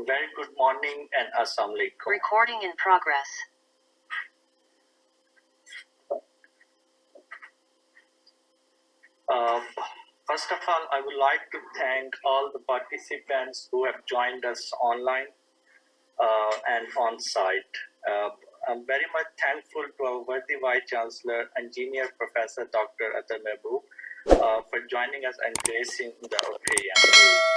Very good morning and assalamu alaikum. Recording in progress. First of all, I would like to thank all the participants who have joined us online and on site. I'm very much thankful to our worthy Vice Chancellor, Engineer Professor Dr. Mahmood, for joining us and gracing the occasion.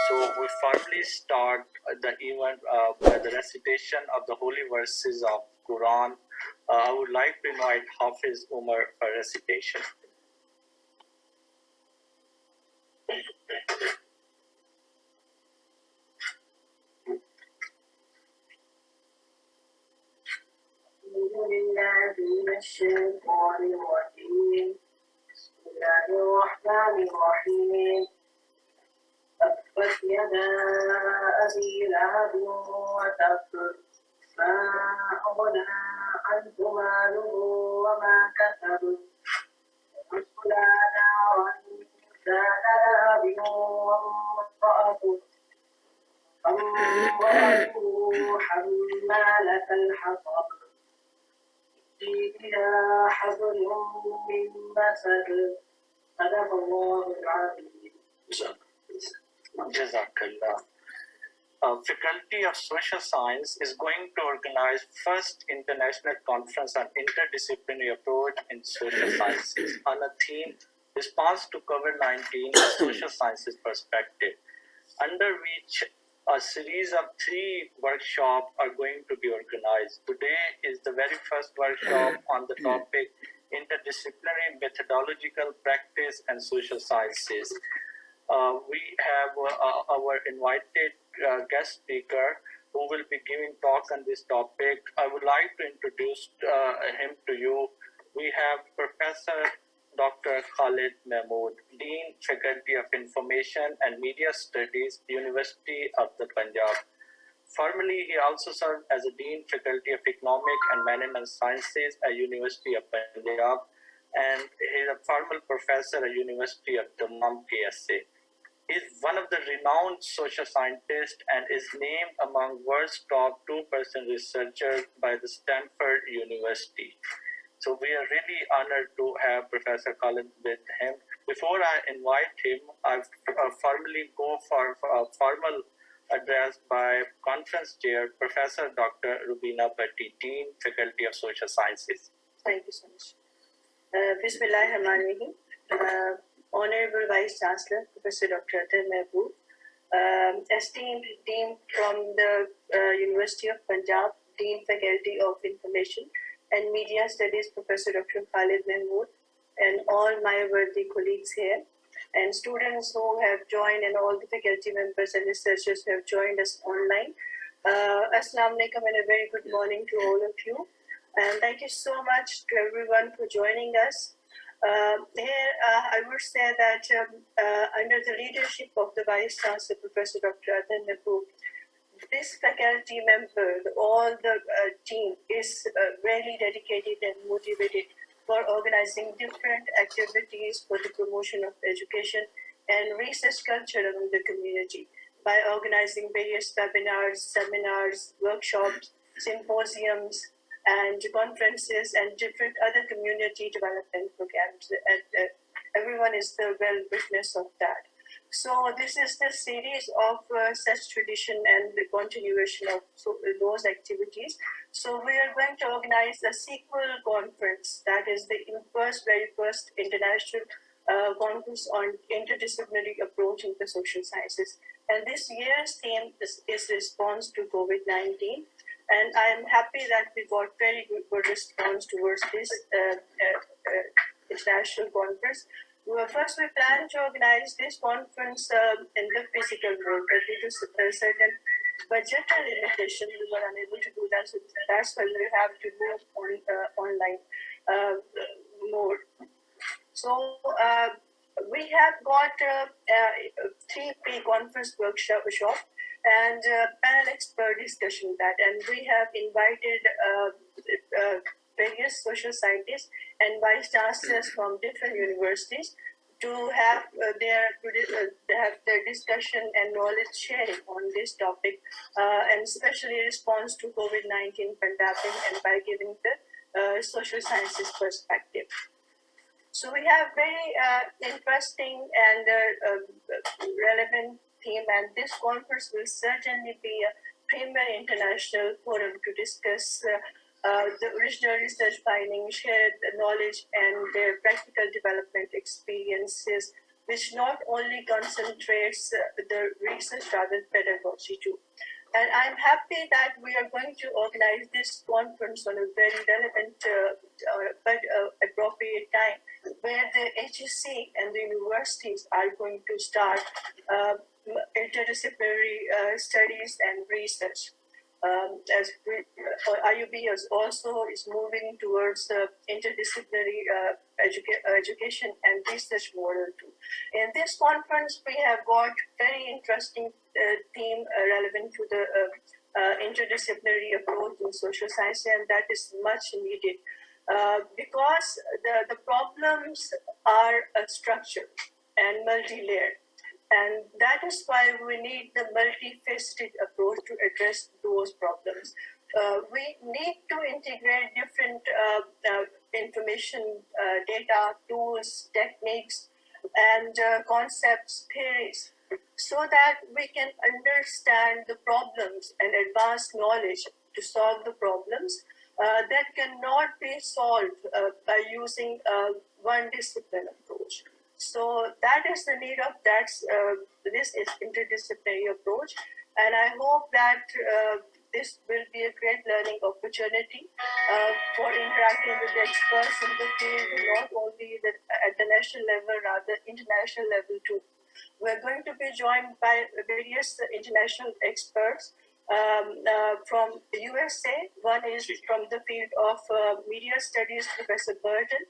So we formally start the event by the recitation of the holy verses of Quran. I would like to invite Hafiz Umar for recitation. الله الرحمن الرحيم تبت يدا أبي لهب وتب ما أغنى عنه ماله وما كسب يصلى نارا ذات لهب وامرأته حمالة الحطب فيها حبل من مسد صدق الله العظيم. Jazakallah. Faculty of Social Science is going to organize first international conference on interdisciplinary approach in social sciences on a theme response to COVID-19 social sciences perspective, under which a series of 3 workshops are going to be organized. Today is the very first workshop on the topic Interdisciplinary Methodological Practice and Social Sciences. We have our invited guest speaker who will be giving talk on this topic. I would like to introduce him to you. We have Professor Dr. Khalid Mahmood, Dean, Faculty of Information and Media Studies, University of the Punjab. Formerly, he also served as a Dean, Faculty of Economic and Management Sciences at University of Punjab, and he is a former professor at University of Dammam, KSA. He is one of the renowned social scientists and is named among world's top 2% researchers by the Stanford University. So we are really honored to have Professor Khalid with him. Before I invite him, I'll formally go for a formal address by conference chair, Professor Dr. Rubina Bhatti, Dean, Faculty of Social Sciences. Thank you so much. Bismillahirrahmanirrahim. Honorable Vice Chancellor, Professor Dr. Mahmood, esteemed Dean from the University of Punjab, Dean Faculty of Information and Media Studies, Professor Dr. Khalid Mahmood, and all my worthy colleagues here, and students who have joined, and all the faculty members and researchers who have joined us online. Assalamu alaikum and a very good morning to all of you. And thank you so much to everyone for joining us. I would say that under the leadership of the Vice Chancellor, Professor Dr. Mahmood, this faculty member, all the team is really dedicated and motivated for organizing different activities for the promotion of education and research culture among the community by organizing various webinars, seminars, workshops, symposiums, and conferences and different other community development programs. And everyone is the well witness of that. So this is the series of such tradition and the continuation of those activities. So we are going to organize a sequel conference, that is the very first international conference on interdisciplinary approach in the social sciences. And this year's theme is response to COVID-19. And I am happy that we got very good response towards this international conference. First, we plan to organize this conference in the physical world, but due to certain budgetary limitations, we were unable to do that. So that's why we have to move on online more. So we have got 3 pre-conference workshop and panel expert discussion that, and we have invited various social scientists and vice chancellors from different universities to have their discussion and knowledge sharing on this topic, and especially response to COVID-19 pandemic, and by giving the social sciences perspective. So we have very interesting and relevant theme, and this conference will certainly be a premier international forum to discuss the original research findings, shared knowledge, and their practical development experiences, which not only concentrates the research, rather pedagogy too. And I'm happy that we are going to organize this conference on a very relevant but appropriate time, where the HSC and the universities are going to start interdisciplinary studies and research. As IUB is moving towards interdisciplinary education and research model too. In this conference, we have got very interesting theme relevant to the interdisciplinary approach in social science, and that is much needed because the problems are structured and multi-layered. And that is why we need the multifaceted approach to address those problems. We need to integrate different information, data, tools, techniques, and concepts, theories, so that we can understand the problems and advance knowledge to solve the problems that cannot be solved by using one discipline approach. So that is the need of this is interdisciplinary approach, and I hope that this will be a great learning opportunity for interacting with the experts in the field, not only at the national level, rather international level too. We're going to be joined by various international experts from the USA. One is from the field of media studies, Professor Burton.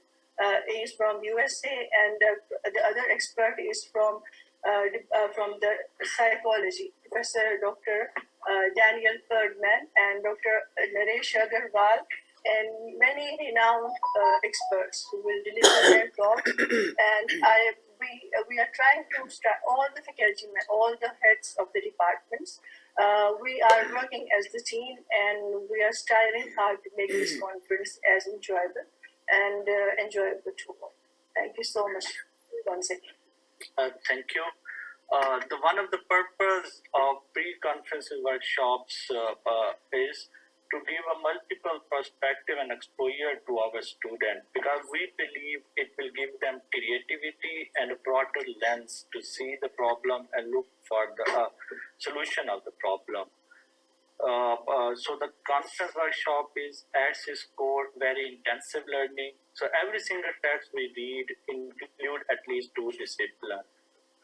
Is from USA, and the other expert is from the psychology, Professor Dr. Daniel Perdman and Dr. Naresh Agarwal, and many renowned experts who will deliver their talk. And we are trying to start all the faculty, all the heads of the departments. We are working as the team, and we are striving hard to make this conference as enjoyable and enjoyable too. Thank you so much once again. Thank you. One of the purpose of pre-conference workshops is to give a multiple perspective and exposure to our students, because we believe it will give them creativity and a broader lens to see the problem and look for the solution of the problem. So the conference workshop is at its core very intensive learning. So every single text we read include at least two disciplines.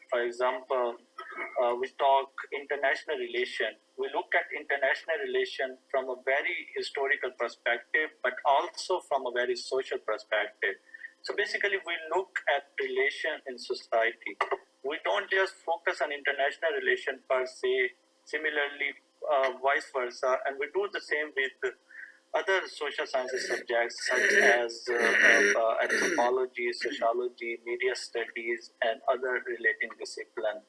For example, we talk international relation. We look at international relation from a very historical perspective, but also from a very social perspective. So basically, we look at relation in society. We don't just focus on international relation per se. Similarly, vice versa, and we do the same with other social sciences subjects such as anthropology, sociology, media studies, and other relating disciplines.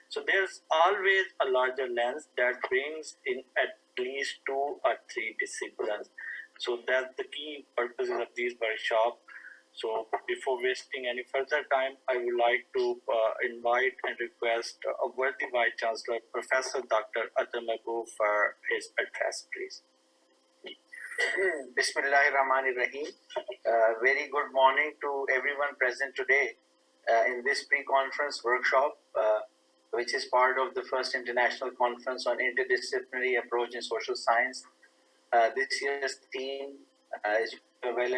So there's always a larger lens that brings in at least 2 or 3 disciplines. So that's the key purposes of these workshops. So before wasting any further time, I would like to invite and request a worthy Vice Chancellor, Professor Dr. Mahmood, for his address, please. Bismillahirrahmanirrahim. Very good morning to everyone present today in this pre-conference workshop, which is part of the first international conference on interdisciplinary approach in social science. This year's theme, as you are well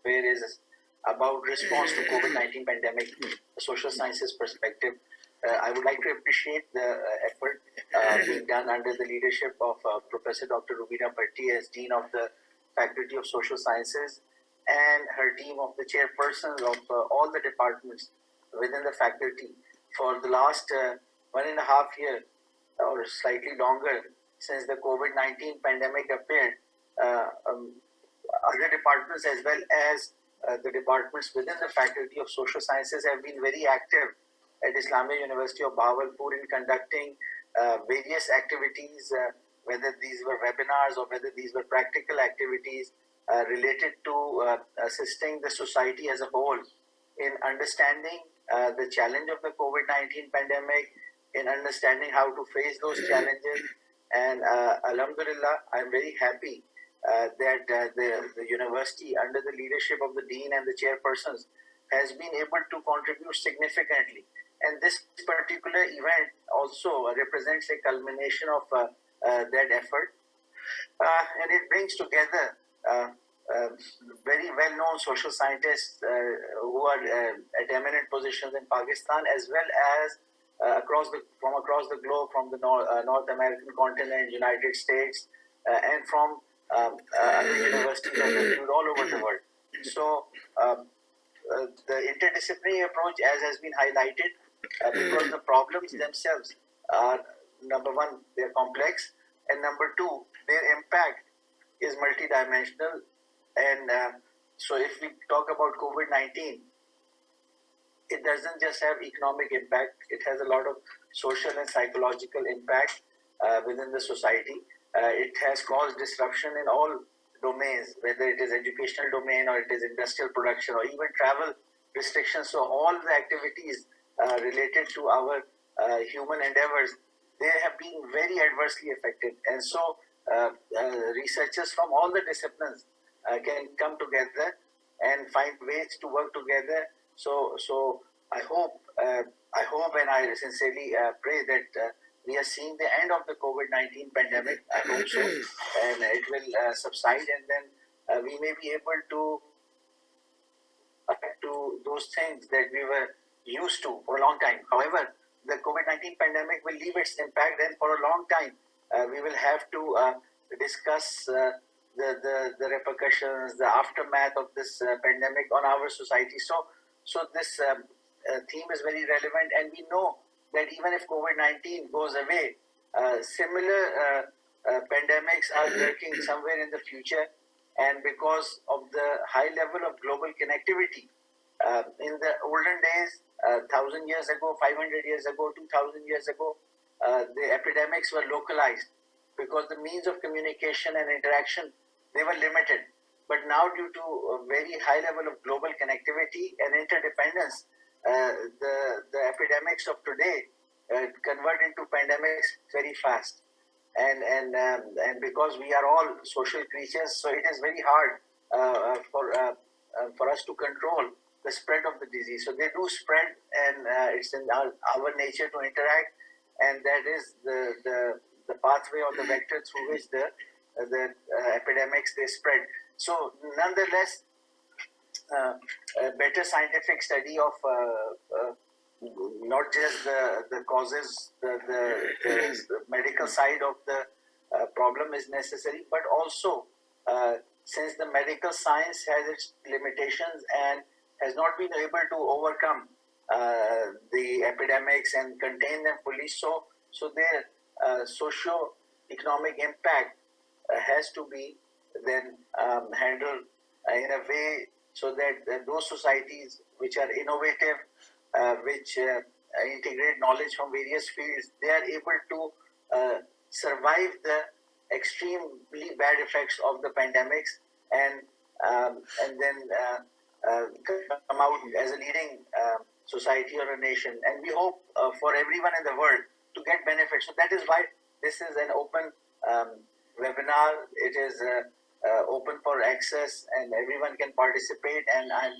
aware, is about response to COVID-19 pandemic, the social sciences perspective. I would like to appreciate the effort being done under the leadership of Professor Dr. Rubina Bhatti as Dean of the Faculty of Social Sciences, and her team of the chairpersons of all the departments within the faculty for the last 1.5 years or slightly longer since the COVID-19 pandemic appeared. Other departments as well as the departments within the Faculty of Social Sciences have been very active at Islamia University of Bahawalpur in conducting various activities, whether these were webinars or whether these were practical activities related to assisting the society as a whole in understanding the challenge of the COVID-19 pandemic, in understanding how to face those challenges. And Alhamdulillah, I'm very happy that the university, under the leadership of the dean and the chairpersons, has been able to contribute significantly. And this particular event also represents a culmination of that effort. And it brings together very well-known social scientists who are at eminent positions in Pakistan, as well as from across the globe, from the North American continent, United States, and from other universities that are viewed all over the world. So the interdisciplinary approach, as has been highlighted, because the problems themselves are, number one, they're complex, and number two, their impact is multidimensional. And so if we talk about COVID-19, it doesn't just have economic impact, it has a lot of social and psychological impact within the society. It has caused disruption in all domains, whether it is educational domain or it is industrial production or even travel restrictions. So all the activities related to our human endeavors, they have been very adversely affected. And so researchers from all the disciplines can come together and find ways to work together. So I hope and I sincerely pray that we are seeing the end of the COVID-19 pandemic. I hope so, and it will subside, and then we may be able to those things that we were used to for a long time. However, the COVID-19 pandemic will leave its impact, and for a long time we will have to discuss the repercussions, the aftermath of this pandemic on our society. So this theme is very relevant, and we know that even if COVID-19 goes away, similar pandemics are lurking somewhere in the future. And because of the high level of global connectivity, in the olden days, 1,000 years ago, 500 years ago, 2,000 years ago, the epidemics were localized because the means of communication and interaction, they were limited. But now, due to a very high level of global connectivity and interdependence, the epidemics of today convert into pandemics very fast. And because we are all social creatures, so it is very hard for us to control the spread of the disease. So they do spread, and it's in our nature to interact, and that is the pathway or the vector through which the epidemics they spread. So nonetheless, a better scientific study of not just the causes, the medical side of the problem is necessary, but also since the medical science has its limitations and has not been able to overcome the epidemics and contain them fully, so their socio-economic impact has to be then handled in a way so that those societies which are innovative, which integrate knowledge from various fields, they are able to survive the extremely bad effects of the pandemics and then come out as a leading society or a nation. And we hope for everyone in the world to get benefits. So that is why this is an open webinar. It is open for access and everyone can participate, and I'm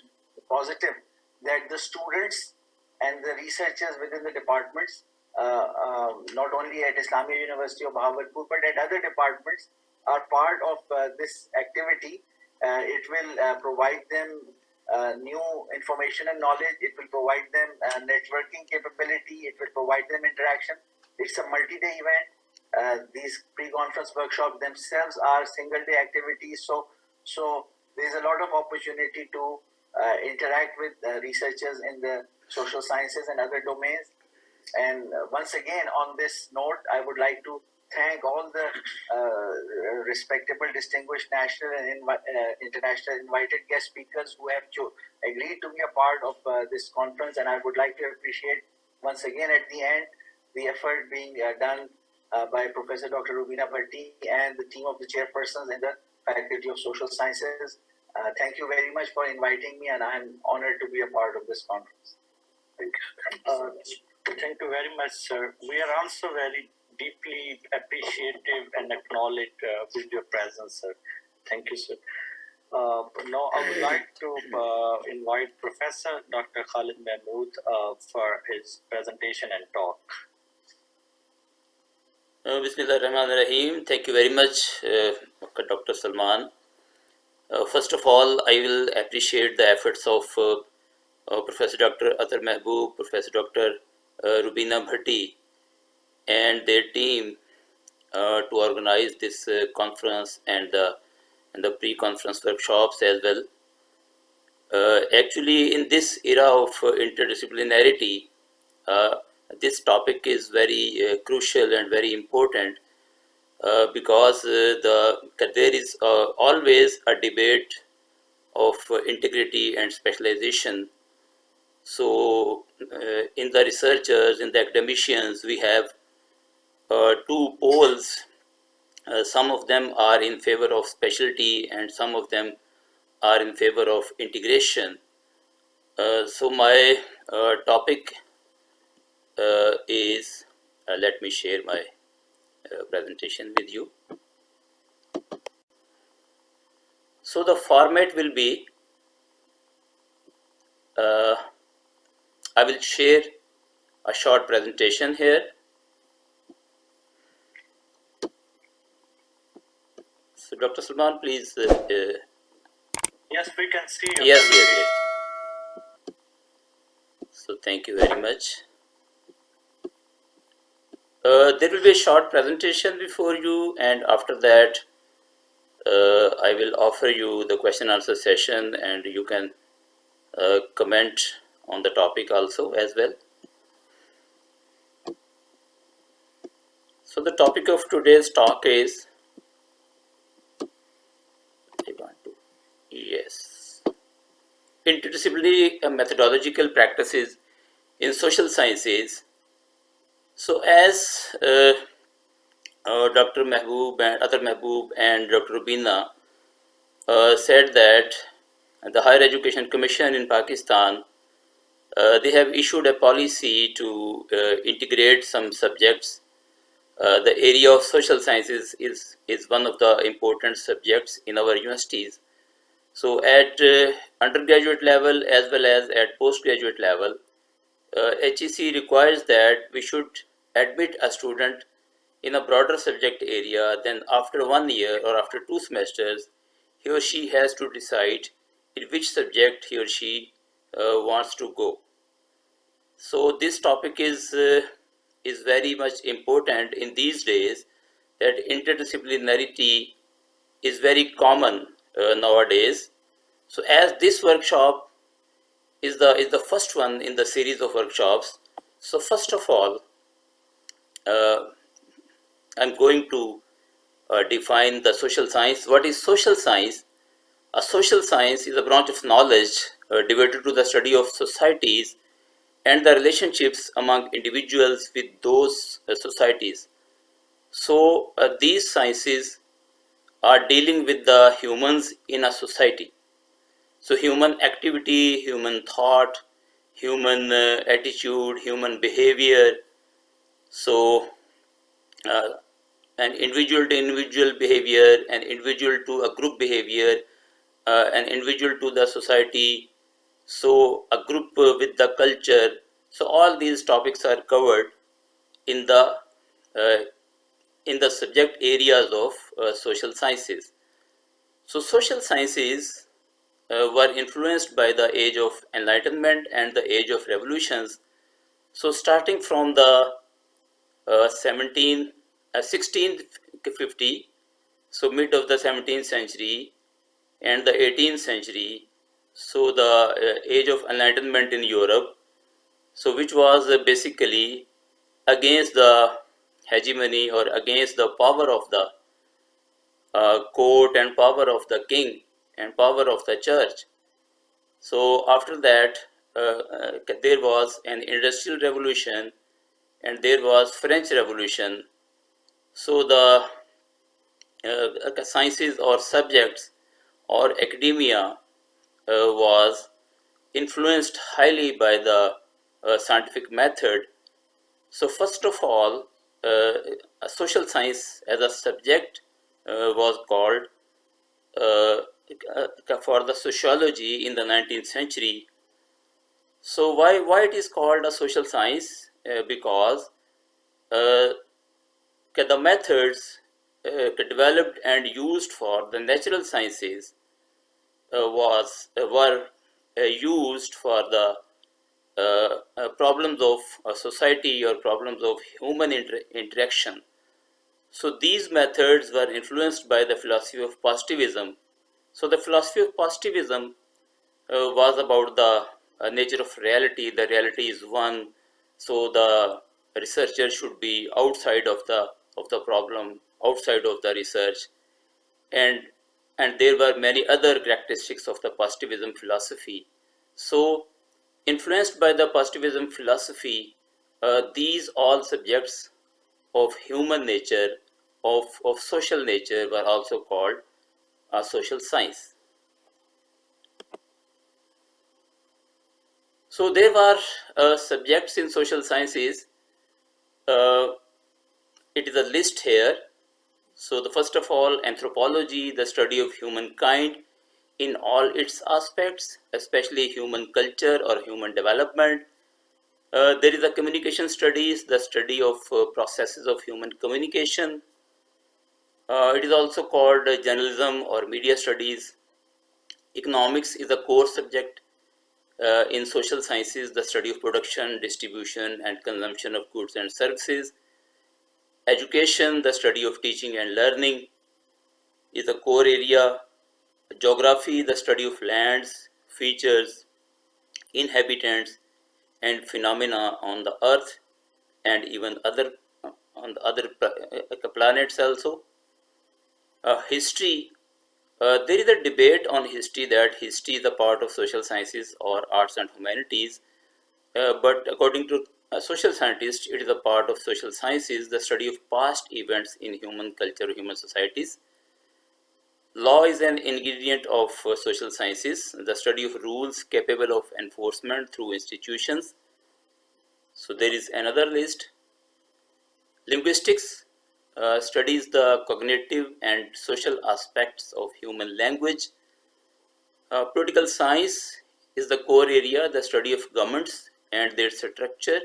positive that the students and the researchers within the departments, not only at Islamia University of Bahawalpur but at other departments, are part of this activity. It will provide them new information and knowledge. It will provide them networking capability. It will provide them interaction. It's a multi-day event. These pre-conference workshops themselves are single-day activities. So there's a lot of opportunity to interact with researchers in the social sciences and other domains. And once again, on this note, I would like to thank all the respectable, distinguished national and international invited guest speakers who have agreed to be a part of this conference. And I would like to appreciate once again at the end the effort being done by Professor Dr. Rubina Bhatti and the team of the chairpersons in the Faculty of Social Sciences. Thank you very much for inviting me, and I'm honored to be a part of this conference. Thank you. Thank you very much, sir. We are also very deeply appreciative and acknowledge with your presence, sir. Thank you, sir. Now, I would like to invite Professor Dr. Khalid Mahmood for his presentation and talk. Bismillahirrahmanirrahim. Thank you very much, Dr. Salman. First of all, I will appreciate the efforts of Professor Dr. Atar Mahboob, Professor Dr. Rubina Bhatti, and their team to organize this conference and the pre-conference workshops as well. Actually, in this era of interdisciplinarity, this topic is very crucial and very important because there is always a debate of integrity and specialization. So in the researchers, in the academicians, we have two poles. Some of them are in favor of specialty and some of them are in favor of integration. So my topic is, let me share my presentation with you. So the format will be, I will share a short presentation here. So Dr. Salman, please. Yes, we can see you. Yes. So thank you very much. There will be a short presentation before you, and after that I will offer you the question answer session, and you can comment on the topic also as well. So the topic of today's talk is interdisciplinary methodological practices in social sciences. So as Dr. Mahboob and Atar Mahboob and Dr. Rubina said that the Higher Education Commission in Pakistan, they have issued a policy to integrate some subjects. The area of social sciences is one of the important subjects in our universities. So at undergraduate level as well as at postgraduate level, HEC requires that we should admit a student in a broader subject area. Then after 1 year or after 2 semesters, he or she has to decide in which subject he or she wants to go. So this topic is very much important in these days, that interdisciplinarity is very common nowadays. So as this workshop is the first one in the series of workshops, so first of all I'm going to define the social science. What is social science? A social science is a branch of knowledge devoted to the study of societies and the relationships among individuals with those societies. So these sciences are dealing with the humans in a society. So human activity, human thought, human attitude, human behavior. So an individual to individual behavior, an individual to a group behavior, an individual to the society, so a group with the culture. So all these topics are covered in the subject areas of social sciences. So social sciences were influenced by the age of enlightenment and the age of revolutions. So starting from the 1650, so mid of the 17th century and the 18th century, so the age of enlightenment in Europe, so which was basically against the hegemony or against the power of the court and power of the king and power of the church. So after that, there was an industrial revolution and there was French Revolution. So the sciences or subjects or academia was influenced highly by the scientific method. So first of all, social science as a subject was called for the sociology in the 19th century. So why it is called a social science? Because the methods developed and used for the natural sciences were used for the problems of society or problems of human interaction. So these methods were influenced by the philosophy of positivism. So the philosophy of positivism was about the nature of reality. The reality is one, so the researcher should be outside of the problem, outside of the research, and there were many other characteristics of the positivism philosophy. So influenced by the positivism philosophy, these all subjects of human nature, of social nature, were also called social science. So there were subjects in social sciences. It is a list here. So the first of all, anthropology, the study of humankind in all its aspects, especially human culture or human development. There is a communication studies, the study of processes of human communication. It is also called journalism or media studies. Economics is a core subject in social sciences, the study of production, distribution, and consumption of goods and services. Education, the study of teaching and learning, is a core area. Geography, the study of lands, features, inhabitants, and phenomena on the earth and even on the other planets also. History, there is a debate on history that history is a part of social sciences or arts and humanities, but according to social scientists, it is a part of social sciences, the study of past events in human culture, human societies. Law is an ingredient of social sciences, the study of rules capable of enforcement through institutions. So there is another list. Linguistics studies the cognitive and social aspects of human language. Political science is the core area, the study of governments and their structure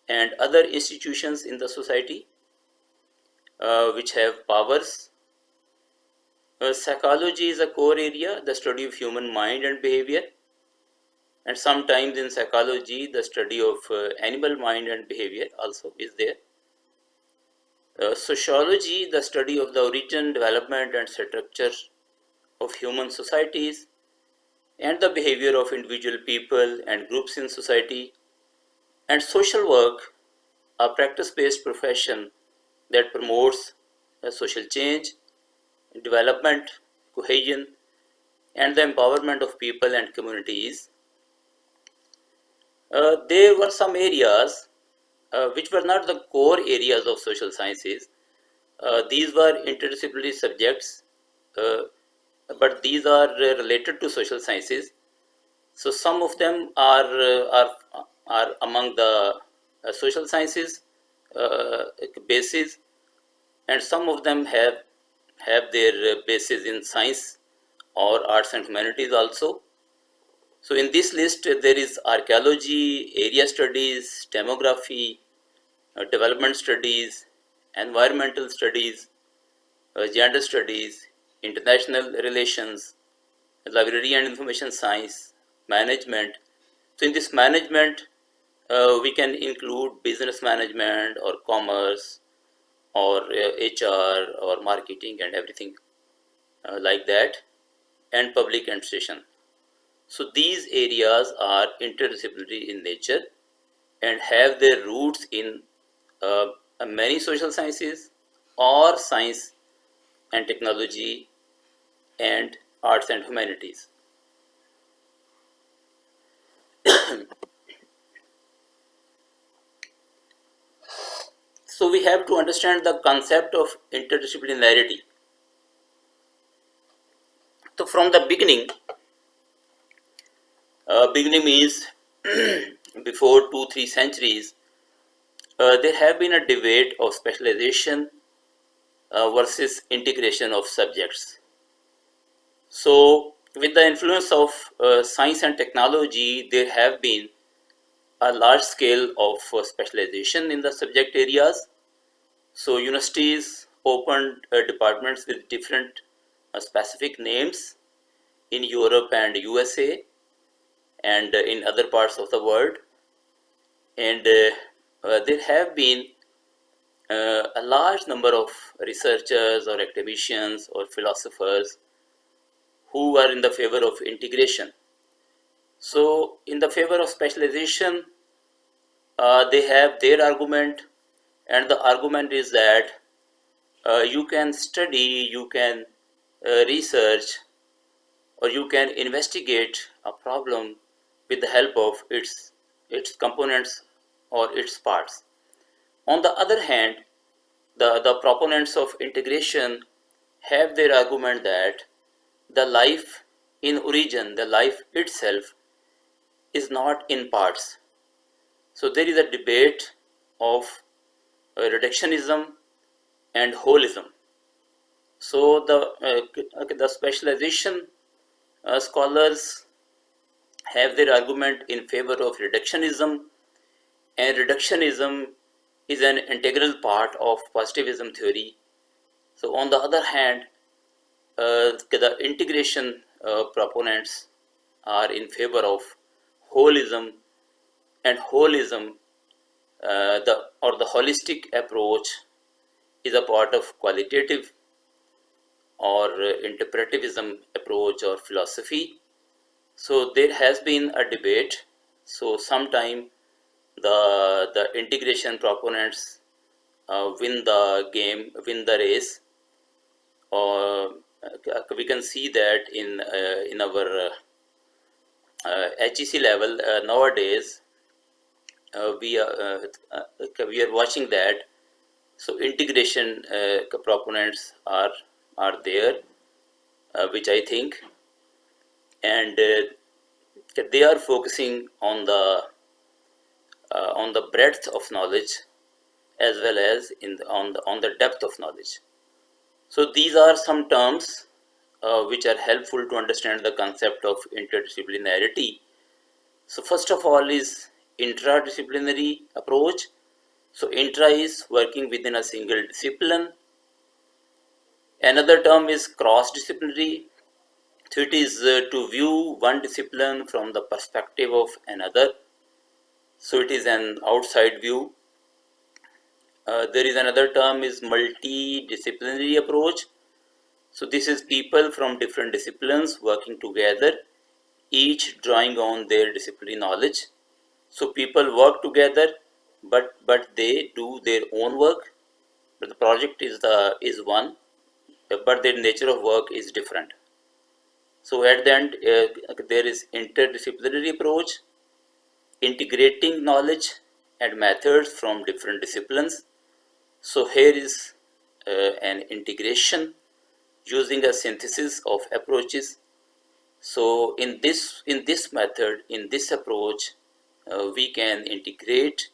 and other institutions in the society which have powers. Psychology is a core area, the study of human mind and behavior, and sometimes in psychology the study of animal mind and behavior also is there. Sociology, the study of the origin, development, and structure of human societies and the behavior of individual people and groups in society. And social work, a practice-based profession that promotes social change, development, cohesion, and the empowerment of people and communities. There were some areas which were not the core areas of social sciences. These were interdisciplinary subjects, but these are related to social sciences. So some of them are among the social sciences bases, and some of them have their bases in science or arts and humanities also. So in this list there is archaeology, area studies, demography, development studies, environmental studies, gender studies, international relations, library and information science, management. So in this management, we can include business management or commerce or HR or marketing and everything like that, and public administration. So these areas are interdisciplinary in nature and have their roots in many social sciences or science and technology and arts and humanities. So we have to understand the concept of interdisciplinarity. So from the beginning means before 2-3 centuries, there have been a debate of specialization versus integration of subjects. So with the influence of science and technology, there have been a large scale of specialization in the subject areas. So universities opened departments with different specific names in Europe and USA and in other parts of the world. And there have been a large number of researchers or academicians or philosophers who are in the favor of integration. So in the favor of specialization, they have their argument, and the argument is that you can study, you can research, or you can investigate a problem with the help of its components or its parts. On the other hand, the proponents of integration have their argument that the life in origin, the life itself, is not in parts. So there is a debate of reductionism and holism. So the specialization scholars have their argument in favor of reductionism, and reductionism is an integral part of positivism theory. So on the other hand, the integration proponents are in favor of holism, and holism the holistic approach is a part of qualitative or interpretivism approach or philosophy. So there has been a debate. So sometime the integration proponents win the game, win the race. Or we can see that in our HEC level nowadays. We are watching that. So integration proponents are there, which I think, and they are focusing on the breadth of knowledge as well as on the depth of knowledge. So these are some terms which are helpful to understand the concept of interdisciplinarity. So first of all is intradisciplinary approach. So intra is working within a single discipline. Another term is cross-disciplinary. So it is to view one discipline from the perspective of another. So it is an outside view. There is another term is multidisciplinary approach. So this is people from different disciplines working together, each drawing on their disciplinary knowledge. So people work together, but they do their own work. But the project is one, but their nature of work is different. So at the end, there is interdisciplinary approach, integrating knowledge and methods from different disciplines. So here is an integration using a synthesis of approaches. So in this method, in this approach, we can integrate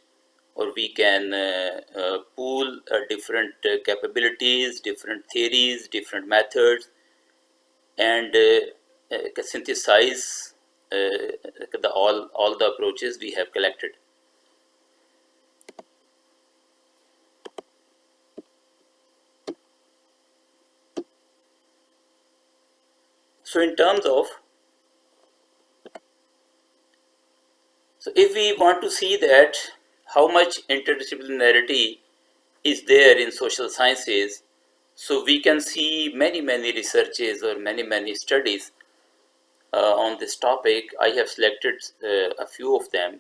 or we can pool different capabilities, different theories, different methods, and synthesize all the approaches we have collected. So in terms of, so if we want to see that how much interdisciplinarity is there in social sciences, so we can see many researches or many studies on this topic. I have selected a few of them.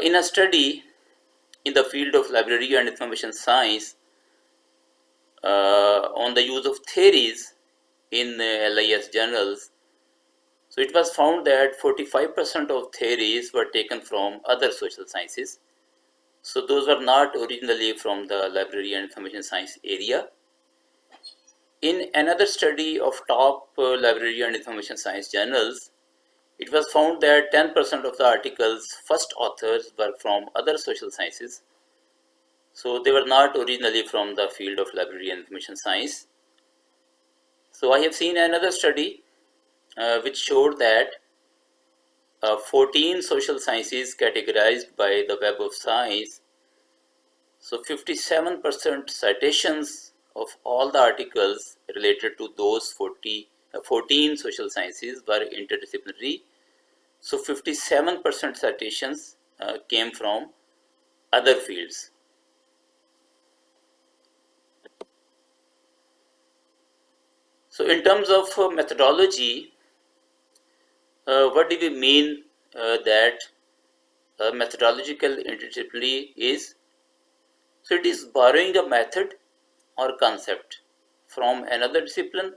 In a study in the field of library and information science on the use of theories in LIS journals. So it was found that 45% of theories were taken from other social sciences. So those were not originally from the library and information science area. In another study of top library and information science journals, it was found that 10% of the articles' first authors were from other social sciences. So they were not originally from the field of library and information science. So I have seen another study which showed that 14 social sciences categorized by the Web of Science. So 57% citations of all the articles related to those 14 social sciences were interdisciplinary. So 57% citations came from other fields. So in terms of methodology, what do we mean that methodological interdisciplinary is? So it is borrowing a method or concept from another discipline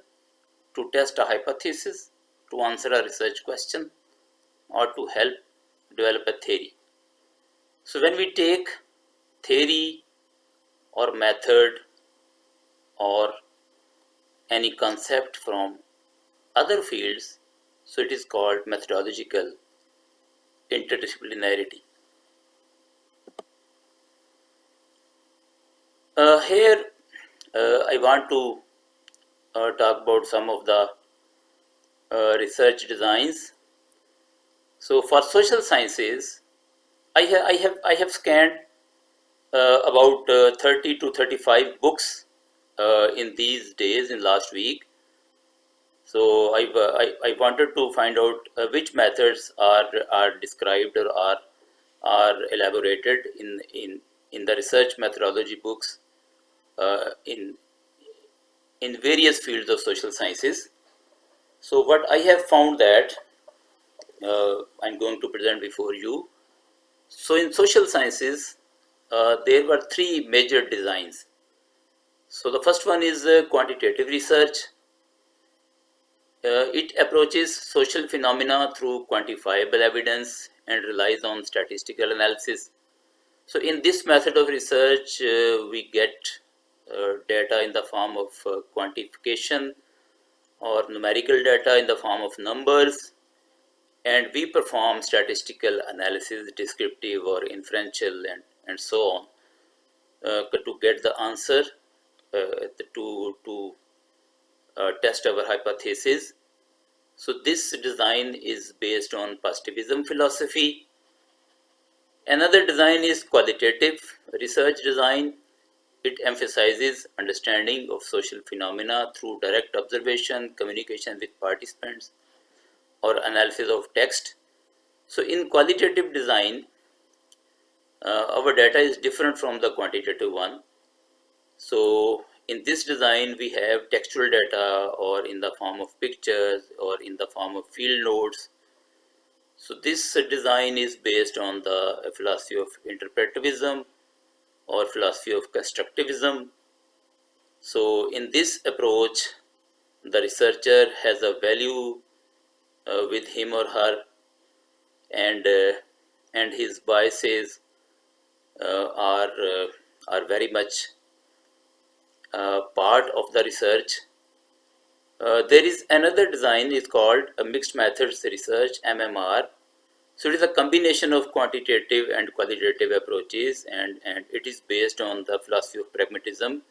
to test a hypothesis, to answer a research question, or to help develop a theory. So when we take theory or method or any concept from other fields, so it is called methodological interdisciplinarity. Here I want to talk about some of the research designs. So for social sciences, I have scanned about 30 to 35 books in these days, in last week. So I wanted to find out which methods are described or are elaborated in the research methodology books in various fields of social sciences. So what I have found that I'm going to present before you. So in social sciences, there were three major designs. So the first one is quantitative research. It approaches social phenomena through quantifiable evidence and relies on statistical analysis. So in this method of research, we get data in the form of quantification or numerical data in the form of numbers, and we perform statistical analysis, descriptive or inferential, and so on to get the answer to test our hypothesis. So this design is based on positivism philosophy. Another design is qualitative research design. It emphasizes understanding of social phenomena through direct observation, communication with participants, or analysis of text. So in qualitative design, our data is different from the quantitative one. So in this design, we have textual data or in the form of pictures or in the form of field notes. So this design is based on the philosophy of interpretivism or philosophy of constructivism. So in this approach, the researcher has a value with him or her, and his biases are very much part of the research. There is another design is called a mixed methods research, MMR. So it is a combination of quantitative and qualitative approaches, and it is based on the philosophy of pragmatism.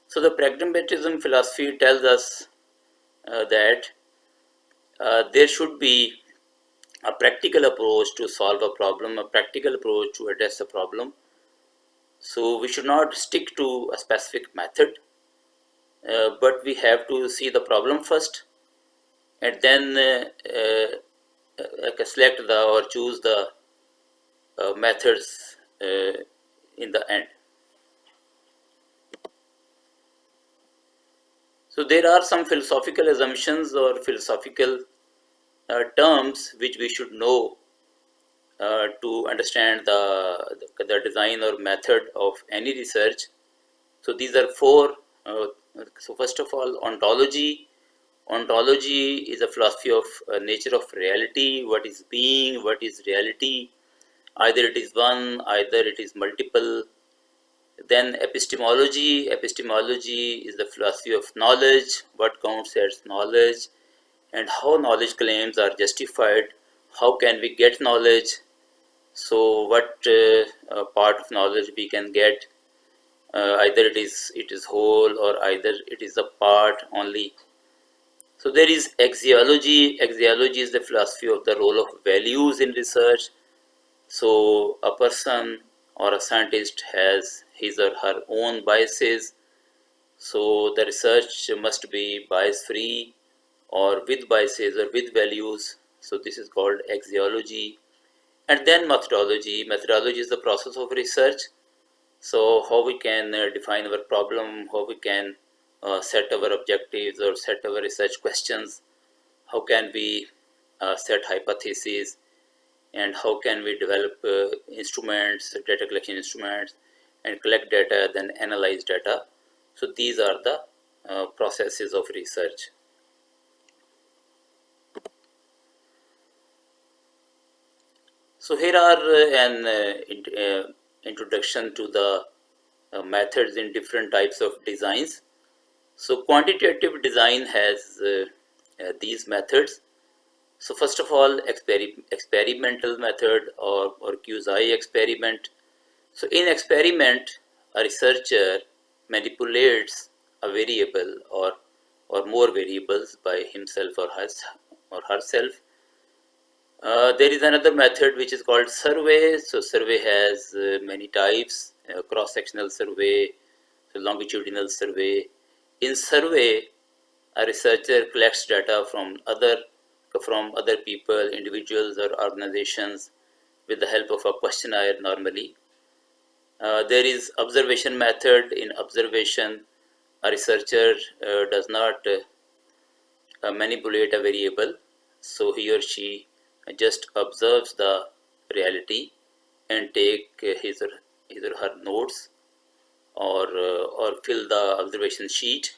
So the pragmatism philosophy tells us that there should be a practical approach to solve a problem, a practical approach to address a problem. So we should not stick to a specific method, but we have to see the problem first, and then select the or choose the methods in the end. So there are some philosophical assumptions or philosophical terms which we should know to understand the design or method of any research. So these are four. So first of all, ontology. Ontology is a philosophy of nature of reality. What is being? What is reality? Either it is one, either it is multiple. Then epistemology. Epistemology is the philosophy of knowledge. What counts as knowledge, and how knowledge claims are justified. How can we get knowledge? So what part of knowledge we can get? Either it is whole, or either it is a part only. So there is axiology. Axiology is the philosophy of the role of values in research. So a person or a scientist has his or her own biases. So the research must be bias free, or with biases, or with values. So this is called axiology. And then methodology. Methodology is the process of research. So how we can define our problem, how we can set our objectives or set our research questions, how can we set hypotheses, and how can we develop instruments, data collection instruments, and collect data, then analyze data. So these are the processes of research. So here are an introduction to the methods in different types of designs. So quantitative design has these methods. So first of all, experimental method, or quasi experiment. So in experiment, a researcher manipulates a variable or more variables by himself or herself. There is another method which is called survey. So survey has many types: cross-sectional survey, so longitudinal survey. In survey, a researcher collects data from other people, individuals, or organizations with the help of a questionnaire normally. There is observation method. In observation, a researcher does not manipulate a variable, so he or she just observes the reality and take his or her notes, or fill the observation sheet.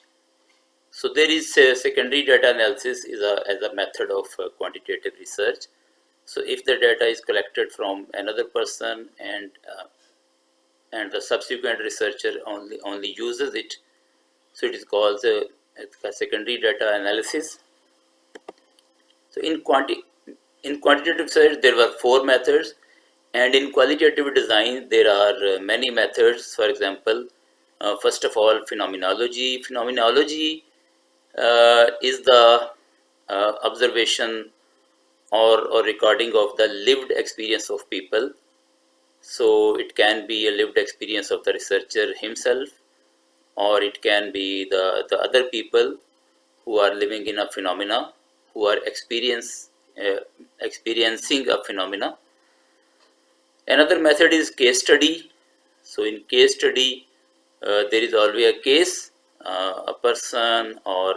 So there is secondary data analysis as a method of quantitative research. So if the data is collected from another person, and the subsequent researcher only uses it, so it is called a secondary data analysis. So in quantitative research there were four methods, and in qualitative design there are many methods. For example, first of all, phenomenology. Phenomenology is the observation or recording of the lived experience of people. So it can be a lived experience of the researcher himself, or it can be the other people who are living in a phenomena, who are experiencing a phenomena. Another method is case study. So in case study, there is always a case, a person, or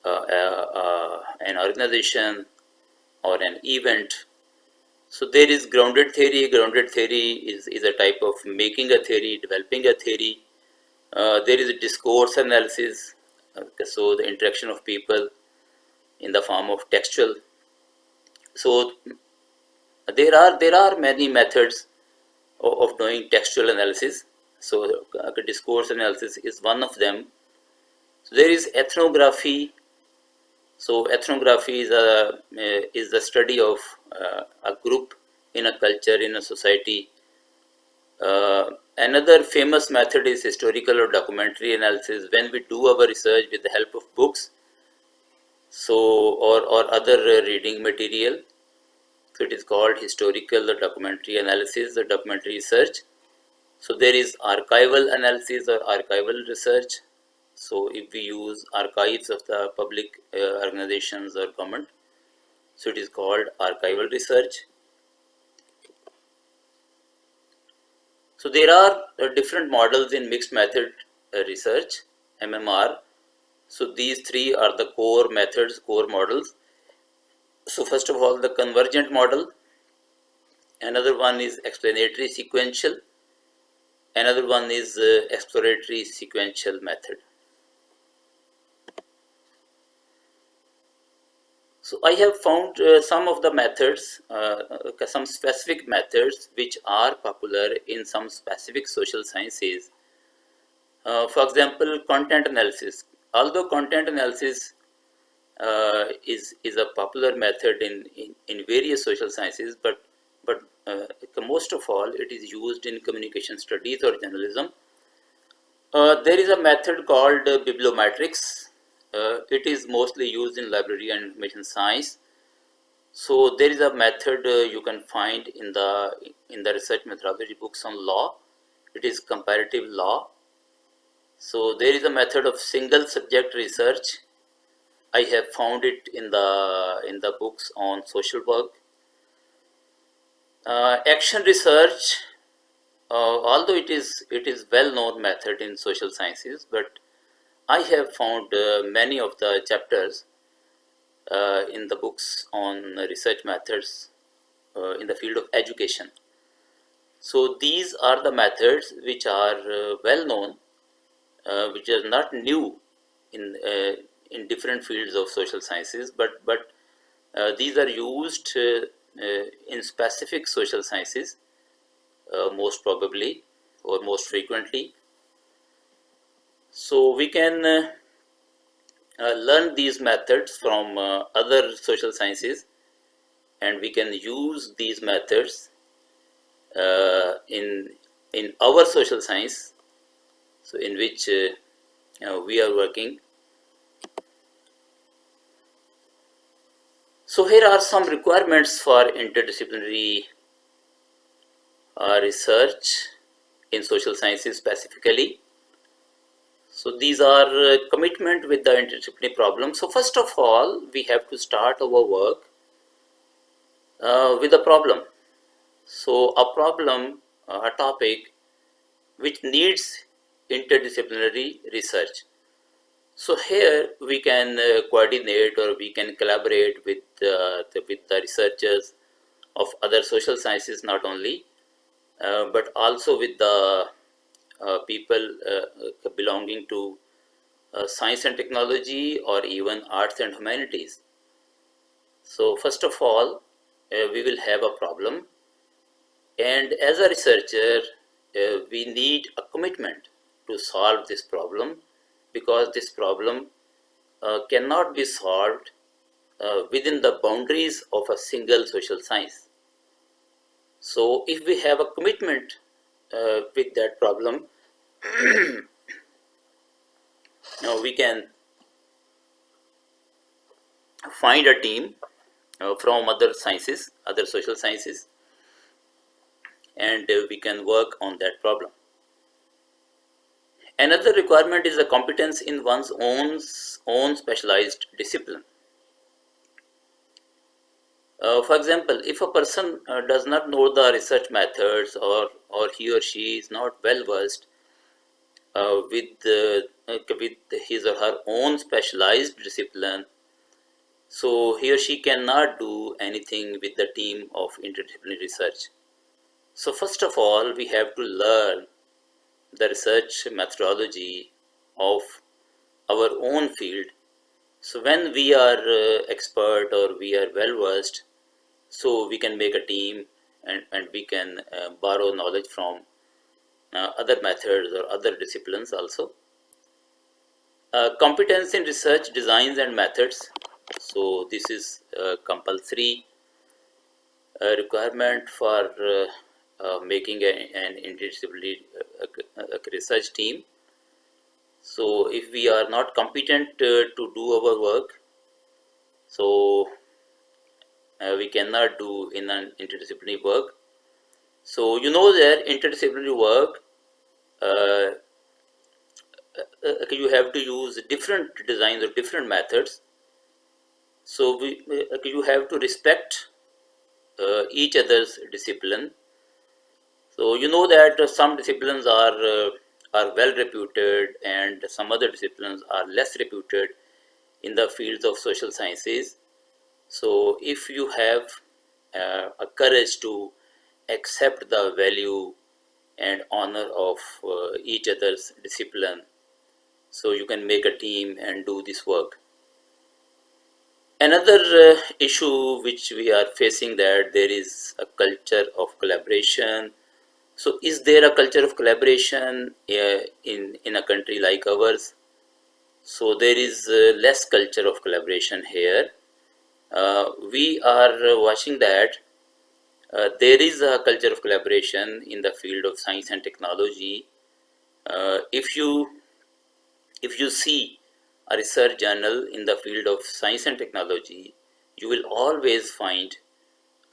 an organization, or an event. So there is grounded theory. Grounded theory is a type of making a theory, developing a theory. There is a discourse analysis. So the interaction of people in the form of textual. So there are many methods of doing textual analysis. So discourse analysis is one of them. So there is ethnography. So ethnography is the study of a group in a culture, in a society. Another famous method is historical or documentary analysis. When we do our research with the help of books, so or other reading material, so it is called historical or documentary analysis, or documentary research. So there is archival analysis or archival research. So if we use archives of the public organizations or government, so it is called archival research. So there are different models in mixed method research, MMR. So these three are the core methods, core models. So first of all, the convergent model. another one is explanatory sequential, another one is exploratory sequential method. So I have found some of the methods, some specific methods which are popular in some specific social sciences. For example, content analysis. Although content analysis is a popular method in various social sciences, but most of all it is used in communication studies or journalism. There is a method called Bibliometrics. It is mostly used in library and information science. So there is a method you can find in the research methodology books on law. It is comparative law. So there is a method of single subject research. I have found it in the books on social work. Action research, although it is well known method in social sciences, but I have found many of the chapters in the books on research methods in the field of education. So these are the methods which are well known, which are not new in different fields of social sciences, but these are used in specific social sciences most probably or most frequently. So we can learn these methods from other social sciences, and we can use these methods in our social science, so in which we are working. So here are some requirements for interdisciplinary research in social sciences specifically. So these are commitment with the interdisciplinary problem. So first of all, we have to start our work with a problem. So a problem, a topic which needs interdisciplinary research. So here we can coordinate or we can collaborate with the researchers of other social sciences, not only, but also with the people belonging to science and technology or even arts and humanities. So first of all, we will have a problem, and as a researcher, we need a commitment to solve this problem, because this problem cannot be solved within the boundaries of a single social science. So if we have a commitment with that problem, we can find a team from other sciences, other social sciences, and we can work on that problem. Another requirement is a competence in one's own specialized discipline. For example, if a person does not know the research methods, or he or she is not well versed with his or her own specialized discipline, so he or she cannot do anything with the team of interdisciplinary research. So first of all, we have to learn the research methodology of our own field. So when we are expert or we are well versed, so we can make a team, and we can borrow knowledge from other methods or other disciplines also. Competence in research designs and methods. So this is a compulsory requirement for making an interdisciplinary research team. So if we are not competent to do our work, so we cannot do in an interdisciplinary work. So you know that interdisciplinary work, you have to use different designs or different methods. So you have to respect each other's discipline. So you know that some disciplines are well reputed, and some other disciplines are less reputed in the fields of social sciences. So if you have a courage to accept the value and honor of each other's discipline, so you can make a team and do this work. Another issue which we are facing, that there is a culture of collaboration. So is there a culture of collaboration in a country like ours? So there is less culture of collaboration here. We are watching that there is a culture of collaboration in the field of science and technology. If you see a research journal in the field of science and technology, you will always find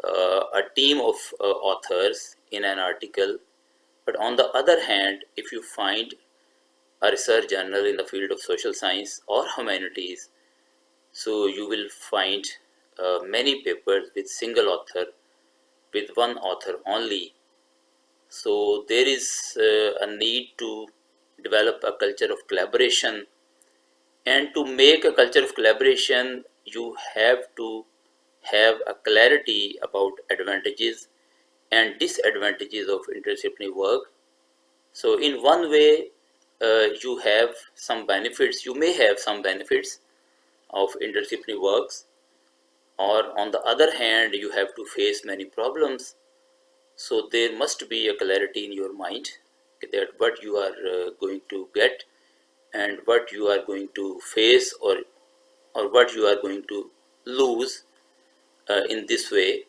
a team of authors in an article. But on the other hand, if you find a research journal in the field of social science or humanities, so you will find many papers with single author, with one author only. So there is a need to develop a culture of collaboration, and to make a culture of collaboration, you have to have a clarity about advantages and disadvantages of interdisciplinary work. So in one way, you have some benefits, you may have some benefits of interdisciplinary works, or on the other hand, you have to face many problems. So there must be a clarity in your mind that what you are going to get and what you are going to face, or what you are going to lose in this way.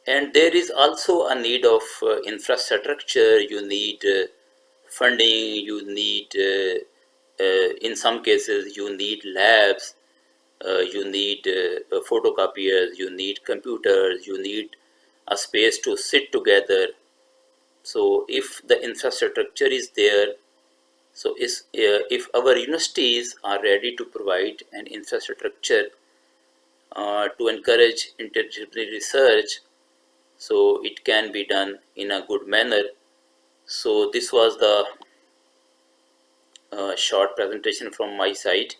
And there is also a need of infrastructure. You need funding, you need in some cases you need labs, you need photocopiers, you need computers, you need a space to sit together. So if the infrastructure is there, so if our universities are ready to provide an infrastructure to encourage interdisciplinary research, so it can be done in a good manner. So this was the short presentation from my side.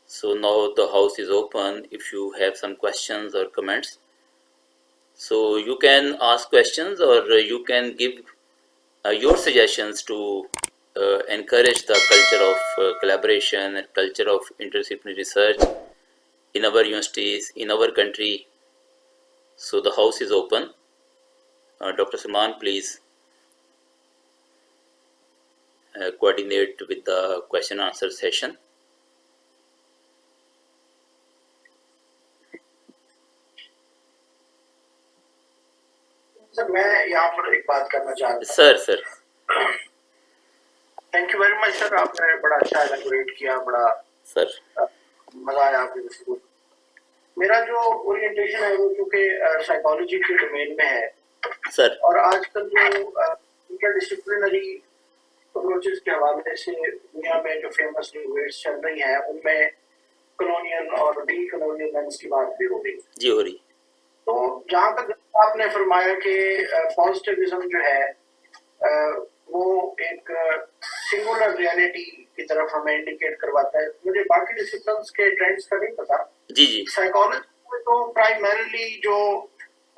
So now the house is open if you have some questions or comments. So you can ask questions, or you can give your suggestions to encourage the culture of collaboration and culture of interdisciplinary research in our universities, in our country. So the house is open. Dr. Salman, please coordinate with the question answer session. Sir मैं यहाँ पर एक बात करना चाहता हूँ. Sir thank you very much sir, आपने बड़ा अच्छा एलेबोरेट किया, बड़ा सर मजा आया आपके स्कूल. मेरा जो ओरिएंटेशन है वो चूंकि साइकोलॉजी के डोमेन में है सर, और आजकल जो इंटरडिसिप्लिनरी अप्रोचेस के हवाले से दुनिया में जो फेमस डिबेट्स चल रही हैं उनमें कॉलोनियल और डी कॉलोनियल लेंस की बात भी हो रही जी हो रही. तो जहाँ तक आपने फरमाया कि पॉजिटिविज्म जो है वो एक सिंगुलर रियलिटी की तरफ हमें इंडिकेट करवाता है. मुझे बाकी डिसिप्लिन्स के ट्रेंड्स का नहीं पता. जी जी. साइकोलॉजी में तो प्राइमरीली जो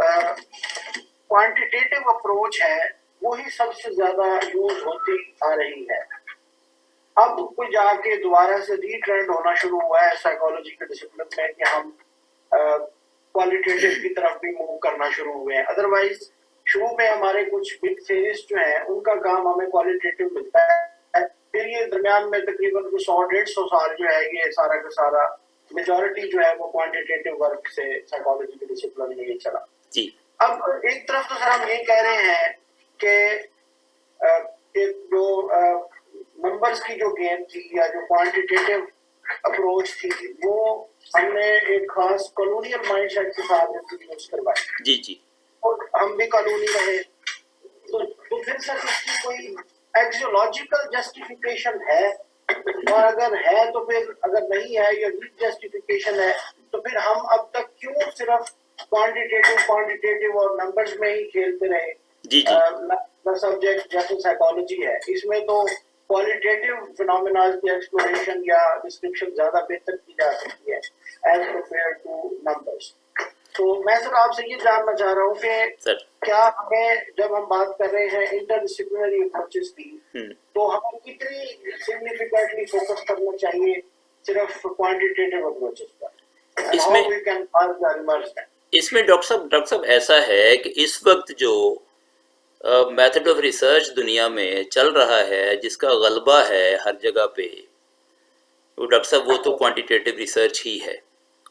क्वांटिटेटिव अप्रोच है वो ही सबसे ज्यादा यूज होती आ रही है. अब कोई जाके दोबारा से रीट्रेंड होना शुरू हुआ है साइकोलॉजी के डिसिप्लिन में कि हम क्वालिटेटिव की तरफ भी मूव करना शुरू हुए हैं. अदरवाइज शुरू में हमारे कुछ बिग थ्योरिस्ट जो हैं उनका काम हमें क्वालिटेटिव मिलता है, फिर ये दरमियान में तकरीबन 100-150 साल जो है ये सारा का सारा मेजॉरिटी जो है वो क्वांटिटेटिव वर्क से साइकोलॉजी के डिसिप्लिन में ये चला जी. अब एक तरफ तो सर हम ये कह रहे हैं कि जो नंबर्स की जो गेम थी या जो क्वांटिटेटिव अप्रोच थी वो हमने एक खास कॉलोनियल माइंडसेट के साथ यूज करवाई. जी जी. और हम भी कानूनी रहे. तो फिर सर इसकी कोई एक्सियोलॉजिकल जस्टिफिकेशन है, और अगर है तो फिर अगर नहीं है या वीक जस्टिफिकेशन है तो फिर हम अब तक क्यों सिर्फ क्वांटिटेटिव और नंबर्स में ही खेलते रहे. जी जी. सब्जेक्ट जैसे साइकोलॉजी है इसमें तो क्वालिटेटिव फिनोमेना की एक्सप्लोरेशन या डिस्क्रिप्शन ज्यादा बेहतर की जा सकती है एज कंपेयर टू नंबर्स. تو میں سر آپ سے یہ جاننا چاہ رہا ہوں کہ سر کیا ہمیں جب ہم بات کر رہے ہیں انٹر ڈسپلنری اپروچز کی تو ہمیں کتنی سگنیفیکینٹلی فوکس کرنا چاہیے صرف کوانٹیٹیو اپروچز پر؟ اس میں اس ڈاکٹر صاحب ایسا ہے کہ اس وقت جو میتھڈ آف ریسرچ دنیا میں چل رہا ہے جس کا غلبہ ہے ہر جگہ پہ، وہ ڈاکٹر صاحب وہ تو کوانٹیٹیو ریسرچ ہی ہے،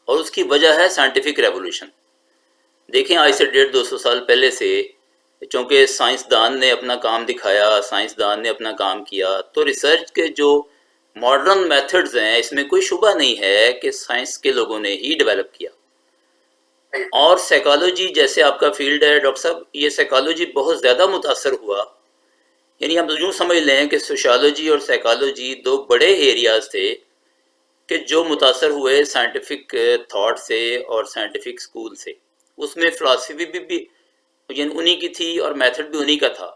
اور اس کی وجہ ہے سائنٹیفک ریولوشن. دیکھیں آج سے 150-200 سال پہلے سے چونکہ سائنسدان نے اپنا کام دکھایا، سائنسدان نے اپنا کام کیا، تو ریسرچ کے جو ماڈرن میتھڈز ہیں اس میں کوئی شبہ نہیں ہے کہ سائنس کے لوگوں نے ہی ڈیولپ کیا. اور سائیکالوجی جیسے آپ کا فیلڈ ہے ڈاکٹر صاحب، یہ سائیکالوجی بہت زیادہ متاثر ہوا. یعنی ہم یوں سمجھ لیں کہ سوشالوجی اور سائیکالوجی دو بڑے ایریاز تھے کہ جو متاثر ہوئے سائنٹیفک تھاٹ سے اور سائنٹیفک سکول سے. اس میں فلاسفی بھی یعنی انہی کی تھی اور میتھڈ بھی انہی کا تھا.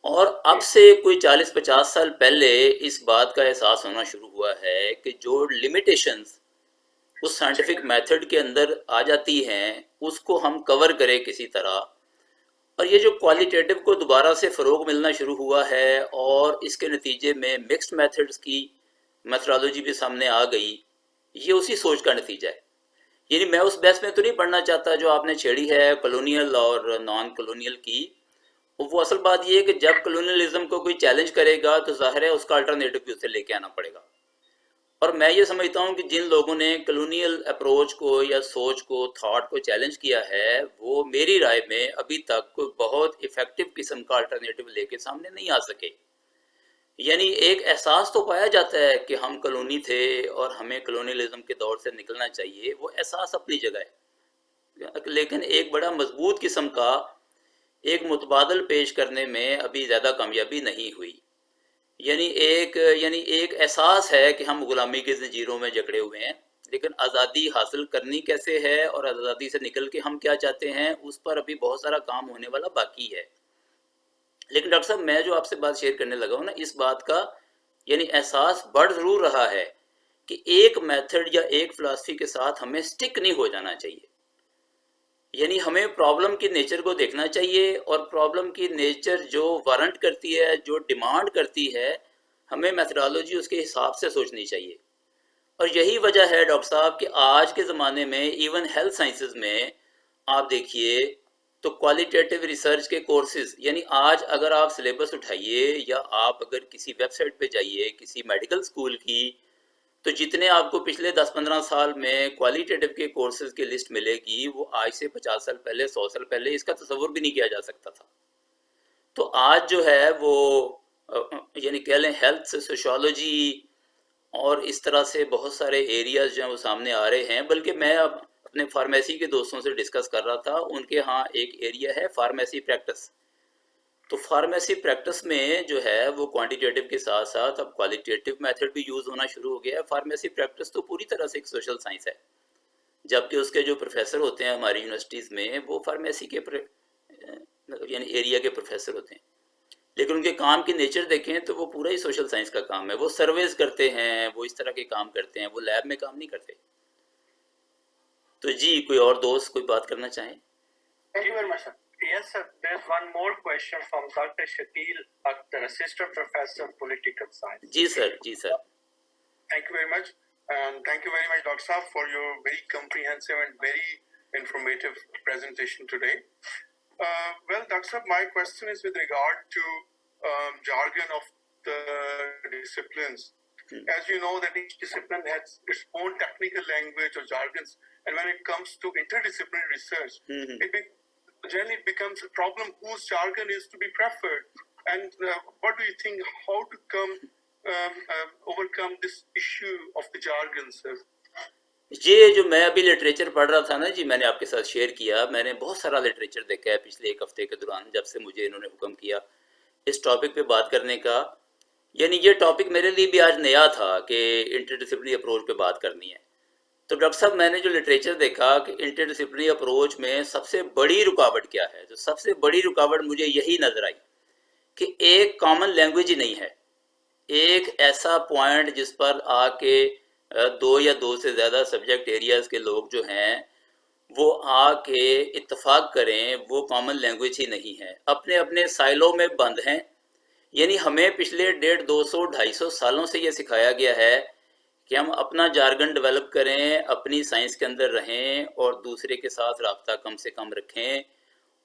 اور اب سے کوئی 40-50 سال پہلے اس بات کا احساس ہونا شروع ہوا ہے کہ جو لمیٹیشنز اس سائنٹیفک میتھڈ کے اندر آ جاتی ہیں اس کو ہم کور کریں کسی طرح. اور یہ جو کوالیٹیٹو کو دوبارہ سے فروغ ملنا شروع ہوا ہے اور اس کے نتیجے میں مکسڈ میتھڈز کی میتھڈالوجی بھی سامنے آ گئی، یہ اسی سوچ کا نتیجہ ہے. یعنی میں اس بحث میں تو نہیں پڑھنا چاہتا جو آپ نے چھیڑی ہے کلونیل اور نان کلونیل کی. وہ اصل بات یہ ہے کہ جب کلونیلزم کو کوئی چیلنج کرے گا تو ظاہر ہے اس کا الٹرنیٹو بھی اسے لے کے آنا پڑے گا. اور میں یہ سمجھتا ہوں کہ جن لوگوں نے کلونیل اپروچ کو یا سوچ کو تھاٹ کو چیلنج کیا ہے وہ میری رائے میں ابھی تک کوئی بہت افیکٹو قسم کا الٹرنیٹو لے کے سامنے نہیں آ سکے. یعنی ایک احساس تو پایا جاتا ہے کہ ہم کلونی تھے اور ہمیں کلونیلزم کے دور سے نکلنا چاہیے، وہ احساس اپنی جگہ ہے، لیکن ایک بڑا مضبوط قسم کا ایک متبادل پیش کرنے میں ابھی زیادہ کامیابی نہیں ہوئی. یعنی ایک احساس ہے کہ ہم غلامی کے زنجیروں میں جکڑے ہوئے ہیں، لیکن آزادی حاصل کرنی کیسے ہے اور آزادی سے نکل کے ہم کیا چاہتے ہیں اس پر ابھی بہت سارا کام ہونے والا باقی ہے. لیکن ڈاکٹر صاحب میں جو آپ سے بات شیئر کرنے لگا ہوں نا، اس بات کا یعنی احساس بڑھ ضرور رہا ہے کہ ایک میتھڈ یا ایک فلسفی کے ساتھ ہمیں سٹک نہیں ہو جانا چاہیے. یعنی ہمیں پرابلم کی نیچر کو دیکھنا چاہیے اور پرابلم کی نیچر جو وارنٹ کرتی ہے، جو ڈیمانڈ کرتی ہے، ہمیں میتھڈالوجی اس کے حساب سے سوچنی چاہیے. اور یہی وجہ ہے ڈاکٹر صاحب کہ آج کے زمانے میں ایون ہیلتھ سائنسز میں آپ دیکھیے تو کوالیٹیٹیو ریسرچ کے کورسز، یعنی آج اگر آپ سلیبس اٹھائیے یا آپ اگر کسی ویب سائٹ پہ جائیے کسی میڈیکل سکول کی، تو جتنے آپ کو پچھلے 10-15 سال میں کوالیٹیٹیو کے کورسز کی لسٹ ملے گی وہ آج سے 50 سال پہلے 100 سال پہلے اس کا تصور بھی نہیں کیا جا سکتا تھا. تو آج جو ہے وہ یعنی کہہ لیں ہیلتھ سے سوشالوجی اور اس طرح سے بہت سارے ایریاز جو ہیں وہ سامنے آ رہے ہیں. بلکہ میں اب اپنے فارمیسی کے دوستوں سے ڈسکس کر رہا تھا، ان کے ہاں ایک ایریا ہے فارمیسی پریکٹس. تو فارمیسی پریکٹس میں جو ہے وہ کوانٹیٹیو کے ساتھ ساتھ اب کوالیٹیٹیو میتھڈ بھی یوز ہونا شروع ہو گیا ہے. فارمیسی پریکٹس تو پوری طرح سے ایک سوشل سائنس ہے، جبکہ اس کے جو پروفیسر ہوتے ہیں ہماری یونیورسٹیز میں وہ فارمیسی کے یعنی ایریا کے پروفیسر ہوتے ہیں، لیکن ان کے کام کی نیچر دیکھیں تو وہ پورا ہی سوشل سائنس کا کام ہے. وہ سرویز کرتے ہیں، وہ اس طرح کے کام کرتے ہیں، وہ لیب میں کام نہیں کرتے. تو جی کوئی اور دوست کوئی بات کرنا چاہیں؟ Thank you very much, sir. Yes, sir. There's one more question from Dr. Shakil Akhtar, Assistant Professor of Political Science. G sir, جی سر. Thank you very much. And thank you very much, Dr. Saab, for your very comprehensive and very informative presentation today. Well, Dr. Saab, my question is with regard to jargon of the disciplines. As you know that each discipline has its own technical language or jargons, and when it comes to interdisciplinary research, generally it becomes a problem whose jargon is to be preferred. And what do you think, how to overcome this issue of the jargon, sir? یہ جو میں ابھی literature پڑھ رہا تھا نا جی، میں نے آپ کے ساتھ شیئر کیا، میں نے بہت سارا لٹریچر دیکھا ہے پچھلے ایک ہفتے کے دوران جب سے مجھے انہوں نے حکم کیا اس ٹاپک پہ بات کرنے کا. یعنی یہ ٹاپک میرے لیے بھی آج نیا تھا کہ انٹرڈسپلنری اپروچ پہ بات کرنی ہے. تو ڈاکٹر صاحب میں نے جو لٹریچر دیکھا کہ انٹرڈسپلنری اپروچ میں سب سے بڑی رکاوٹ کیا ہے، تو سب سے بڑی رکاوٹ مجھے یہی نظر آئی کہ ایک کامن لینگویج ہی نہیں ہے. ایک ایسا پوائنٹ جس پر آ کے دو یا دو سے زیادہ سبجیکٹ ایریاز کے لوگ جو ہیں وہ آ کے اتفاق کریں، وہ کامن لینگویج ہی نہیں ہے، اپنے اپنے سائلوں میں بند ہیں. یعنی ہمیں پچھلے 150-200-250 سالوں سے یہ سکھایا گیا ہے کہ ہم اپنا جارگن ڈیولپ کریں، اپنی سائنس کے اندر رہیں اور دوسرے کے ساتھ رابطہ کم سے کم رکھیں.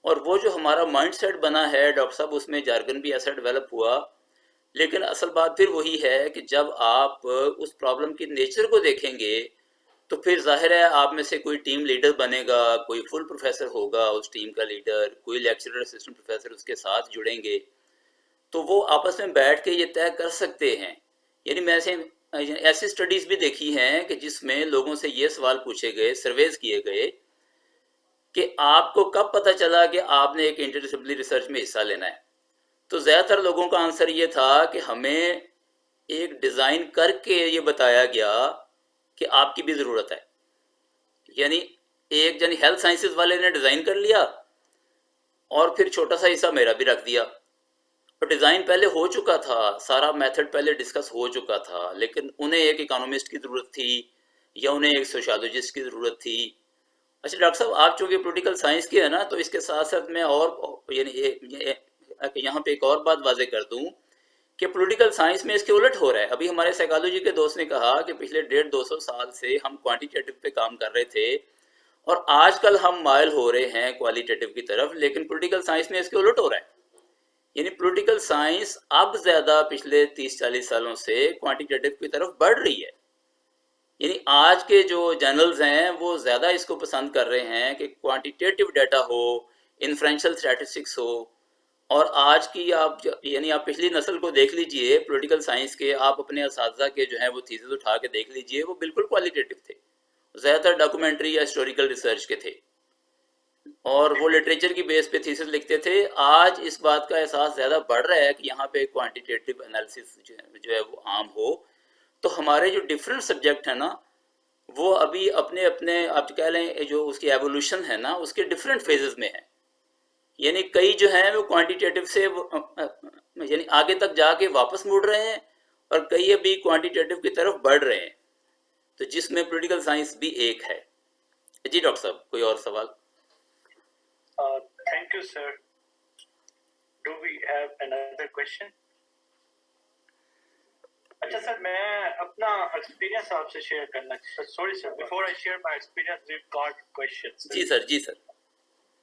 اور وہ جو ہمارا مائنڈ سیٹ بنا ہے ڈاکٹر صاحب، اس میں جارگن بھی ایسا ڈیولپ ہوا. لیکن اصل بات پھر وہی ہے کہ جب آپ اس پرابلم کی نیچر کو دیکھیں گے تو پھر ظاہر ہے آپ میں سے کوئی ٹیم لیڈر بنے گا، کوئی فل پروفیسر ہوگا اس ٹیم کا لیڈر، کوئی لیکچرر اسسٹنٹ پروفیسر اس کے ساتھ جڑیں گے، تو وہ آپس میں بیٹھ کے یہ طے کر سکتے ہیں. یعنی میں ایسی اسٹڈیز بھی دیکھی ہیں کہ جس میں لوگوں سے یہ سوال پوچھے گئے، سرویز کیے گئے کہ آپ کو کب پتہ چلا کہ آپ نے ایک انٹرڈسپلنری ریسرچ میں حصہ لینا ہے. تو زیادہ تر لوگوں کا آنسر یہ تھا کہ ہمیں ایک ڈیزائن کر کے یہ بتایا گیا کہ آپ کی بھی ضرورت ہے. یعنی ہیلتھ سائنسز والے نے ڈیزائن کر لیا اور پھر چھوٹا سا حصہ میرا بھی رکھ دیا. اور ڈیزائن پہلے ہو چکا تھا، سارا میتھڈ پہلے ڈسکس ہو چکا تھا، لیکن انہیں ایک اکانومسٹ کی ضرورت تھی یا انہیں ایک سوشالوجسٹ کی ضرورت تھی. اچھا ڈاکٹر صاحب، آپ چونکہ پولیٹیکل سائنس کے ہیں نا، تو اس کے ساتھ ساتھ میں اور یہاں پہ ایک اور بات واضح کر دوں کہ پولیٹیکل سائنس میں اس کے الٹ ہو رہا ہے. ابھی ہمارے سائیکالوجی کے دوست نے کہا کہ پچھلے 150-200 سال سے ہم کوانٹیٹیو پہ کام کر رہے تھے اور آج کل ہم مائل ہو رہے ہیں کوالیٹیٹیو کی طرف، لیکن پولیٹیکل سائنس میں اس کے الٹ ہو رہا ہے. یعنی پولیٹیکل سائنس اب زیادہ پچھلے 30-40 سالوں سے کوانٹیٹیو کی طرف بڑھ رہی ہے. یعنی آج کے جو جرنلز ہیں وہ زیادہ اس کو پسند کر رہے ہیں کہ کوانٹیٹیو ڈیٹا ہو، انفرینشیل اسٹیٹسٹکس ہو. اور آج کی آپ پچھلی نسل کو دیکھ لیجئے پولیٹیکل سائنس کے، آپ اپنے اساتذہ کے جو ہیں وہ تھیسز اٹھا کے دیکھ لیجئے، وہ بالکل کوالٹیٹیو تھے، زیادہ تر ڈاکومنٹری یا ہسٹوریکل ریسرچ کے تھے اور وہ لٹریچر کی بیس پہ تھیسز لکھتے تھے. آج اس بات کا احساس زیادہ بڑھ رہا ہے کہ یہاں پہ کوانٹیٹیو انالیسس جو ہے وہ عام ہو. تو ہمارے جو ڈفرینٹ سبجیکٹ ہیں نا، وہ ابھی اپنے اپنے آپ کہہ لیں جو اس کی ایوولوشن ہے نا، اس کے ڈفرینٹ فیزز میں ہیں. یعنی کئی جو ہیں وہ کوانٹیٹیو سے یعنی آگے تک جا کے واپس مڑ رہے ہیں اور کئی ابھی کوانٹیٹیو کی طرف بڑھ رہے ہیں، تو جس میں پولیٹیکل سائنس بھی ایک ہے. جی ڈاکٹر صاحب، کوئی اور سوال؟ Thank you, sir. Do we have another question? اچھا سر، میں اپنا ایکسپیرینس آپ سے شیئر کرنا چاہتا. Sorry sir, before I share my experience we got questions. جی سر. جی سر.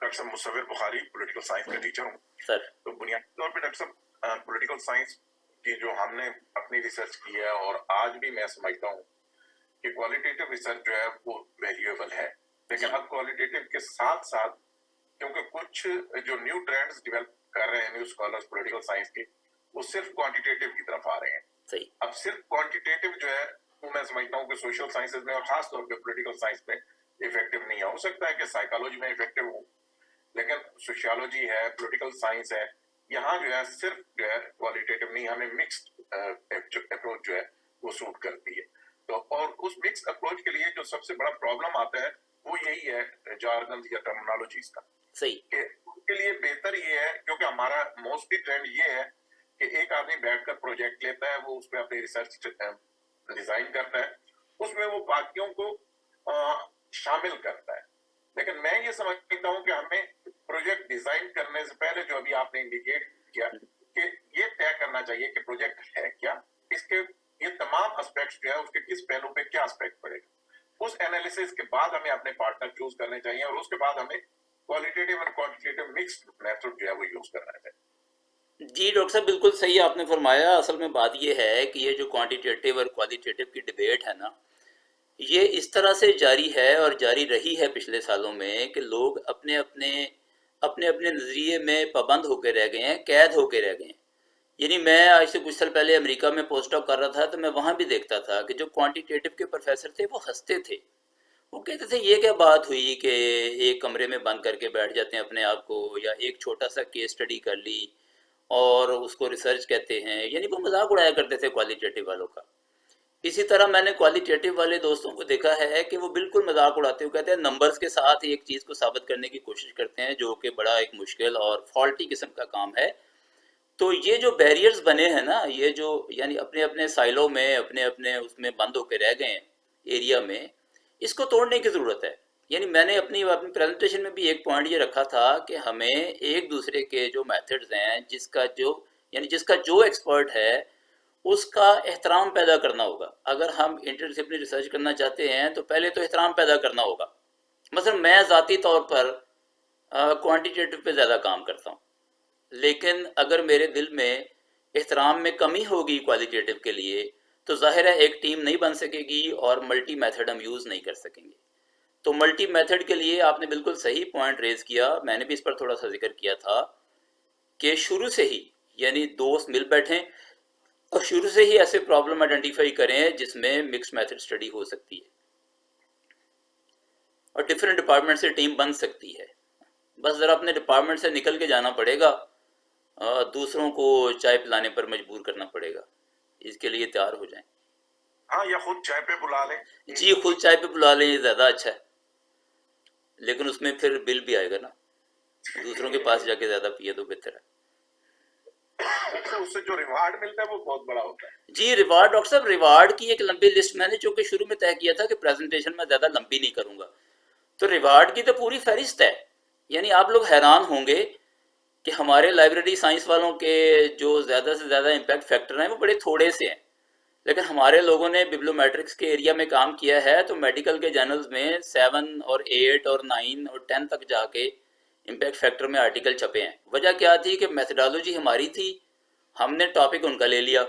ڈاکٹر صاحب مصور بخاری پولیٹیکل سائنس کا ٹیچر ہوں سر. تو بنیادی طور پہ ڈاکٹر صاحب پولیٹیکل سائنس کی جو ہم نے اپنی ریسرچ کی ہے اور آج بھی میں سمجھتا ہوں کہ کوالٹیٹیو ریسرچ جو ہے وہ ویلیویبل ہے، لیکن اب کوالٹیٹیو کے ساتھ ساتھ کیونکہ کچھ جو نیو ٹرینڈز ڈیولپ کر رہے ہیں نیو اسکالرز پولیٹیکل سائنس کے، وہ صرف کوانٹیٹیو کی طرف آ رہے ہیں. صحیح. اب صرف کوانٹیٹیو جو ہے وہ میں سمجھتا ہوں کہ سوشل سائنسز میں اور خاص طور پہ پولیٹیکل سائنس میں افیکٹو نہیں ہے. ہو سکتا ہے کہ سائیکالوجی میں افیکٹو ہو، لیکن سوشیالوجی ہے، پولیٹیکل سائنس ہے، یہاں جو ہے صرف جو ہے کوالیٹیٹیو نہیں، ہمیں مکسڈ اپروچ جو ہے وہ سوٹ کرتی ہے. تو اور اس مکس اپروچ کے لیے جو سب سے بڑا پرابلم آتا ہے وہ یہی ہے جارگنز یا ٹرمنالوجیز کا. صحیح. کہ ان کے لیے بہتر یہ ہے، کیونکہ ہمارا موسٹلی ٹرینڈ یہ ہے کہ ایک آدمی بیٹھ کر پروجیکٹ لیتا ہے، وہ اس پہ اپنی ریسرچ ڈیزائن کرتا ہے، اس میں وہ باقیوں کو شامل کرتا ہے. لیکن میں یہ سمجھتا ہوں کہ ہمیں پروجیکٹ ڈیزائن کرنے سے پہلے جو ابھی آپ نے انڈیکیٹ کیا کہ یہ طے کرنا چاہیے کہ پروجیکٹ ہے کیا، اس کے یہ تمام اسپیکٹس جو ہے اس کے کس پہلو پہ کیا اسپیکٹ پڑے گا. اس انالیسس کے بعد ہمیں اپنے پارٹنر چوز کرنے چاہیے اور اس کے بعد ہمیں کوالٹیٹیو اور کوانٹیٹیو مکسڈ میتھڈ جو ہے وہ یوز کرنا چاہیے. جی ڈاکٹر صاحب، بالکل صحیح آپ نے فرمایا. اصل میں بات یہ ہے کہ یہ جو کوانٹیٹیو اور کوالیٹیٹیو کی ڈبیٹ ہے نا، یہ اس طرح سے جاری ہے اور جاری رہی ہے پچھلے سالوں میں کہ لوگ اپنے اپنے نظریے میں پابند ہو کے رہ گئے ہیں، قید ہو کے رہ گئے ہیں. یعنی میں آج سے کچھ سال پہلے امریکہ میں پوسٹ ڈاک کر رہا تھا تو میں وہاں بھی دیکھتا تھا کہ جو کوانٹیٹیو کے پروفیسر تھے وہ ہنستے تھے. وہ کہتے تھے یہ کیا بات ہوئی کہ ایک کمرے میں بند کر کے بیٹھ جاتے ہیں اپنے آپ کو، یا ایک چھوٹا سا کیس اسٹڈی کر لی اور اس کو ریسرچ کہتے ہیں. یعنی وہ مذاق اڑایا کرتے تھے کوالیٹیٹیو والوں کا. اسی طرح میں نے کوالیٹیٹیو والے دوستوں کو دیکھا ہے کہ وہ بالکل مذاق اڑاتے ہوئے کہتے ہیں نمبرز کے ساتھ ایک چیز کو ثابت کرنے کی کوشش کرتے ہیں، جو کہ بڑا ایک مشکل اور فالٹی قسم کا کام ہے. تو یہ جو بیریئرز بنے ہیں نا، یہ جو یعنی اپنے سائلوں میں اپنے اس میں بند ہو کے رہ گئے ہیں ایریا میں، اس کو توڑنے کی ضرورت ہے. یعنی میں نے اپنی پریزنٹیشن میں بھی ایک پوائنٹ یہ رکھا تھا کہ ہمیں ایک دوسرے کے جو میتھڈز ہیں جس کا جو ایکسپرٹ ہے اس کا احترام پیدا کرنا ہوگا. اگر ہم انٹرڈسپلنری ریسرچ کرنا چاہتے ہیں تو پہلے تو احترام پیدا کرنا ہوگا. مثلا میں ذاتی طور پر کوانٹیٹیو پہ زیادہ کام کرتا ہوں، لیکن اگر میرے دل میں احترام میں کمی ہوگی کوالٹیٹیو کے لیے تو ظاہر ہے ایک ٹیم نہیں بن سکے گی اور ملٹی میتھڈ ہم یوز نہیں کر سکیں گے. تو ملٹی میتھڈ کے لیے آپ نے بالکل صحیح پوائنٹ ریز کیا، میں نے بھی اس پر تھوڑا سا ذکر کیا تھا کہ شروع سے ہی یعنی دوست مل بیٹھیں اور شروع سے ہی ایسے پرابلم آئیڈینٹیفائی کریں جس میں مکس میتھڈ اسٹڈی ہو سکتی ہے اور ڈفرینٹ ڈپارٹمنٹ سے ٹیم بن سکتی ہے. بس ذرا اپنے ڈپارٹمنٹ سے نکل کے جانا پڑے گا، دوسروں کو چائے پلانے پر مجبور کرنا پڑے گا. اس کے لیے تیار ہو جائیں. ہاں، یا خود چائے پہ بلا لیں. جی خود چائے پہ بلا لیں، یہ زیادہ اچھا ہے، لیکن اس میں پھر بل بھی آئے گا نا. دوسروں کے پاس جا کے زیادہ پیے تو بہتر ہے. اس سے جو ریوارڈ ملتا ہے وہ بہت بڑا ہوتا ہے. جی ریوارڈ ڈاکٹر صاحب، ریوارڈ کی ایک لمبی لسٹ میں نے چونکہ شروع میں طے کیا تھا کہ پریزنٹیشن میں زیادہ لمبی نہیں کروں گا، تو ریوارڈ کی تو پوری فہرست ہے. یعنی آپ لوگ حیران ہوں گے کہ ہمارے لائبریری سائنس والوں کے جو زیادہ سے زیادہ امپیکٹ فیکٹر ہیں وہ بڑے تھوڑے سے ہیں، لیکن ہمارے لوگوں نے ببلیومیٹرکس کے ایریا میں کام کیا ہے تو میڈیکل کے جرنلز میں 7 اور 8 اور 9 اور 10 تک جا کے امپیکٹ فیکٹر میں آرٹیکل چھپے ہیں. وجہ کیا تھی کہ میتھڈالوجی ہماری تھی، ہم نے ٹاپک ان کا لے لیا.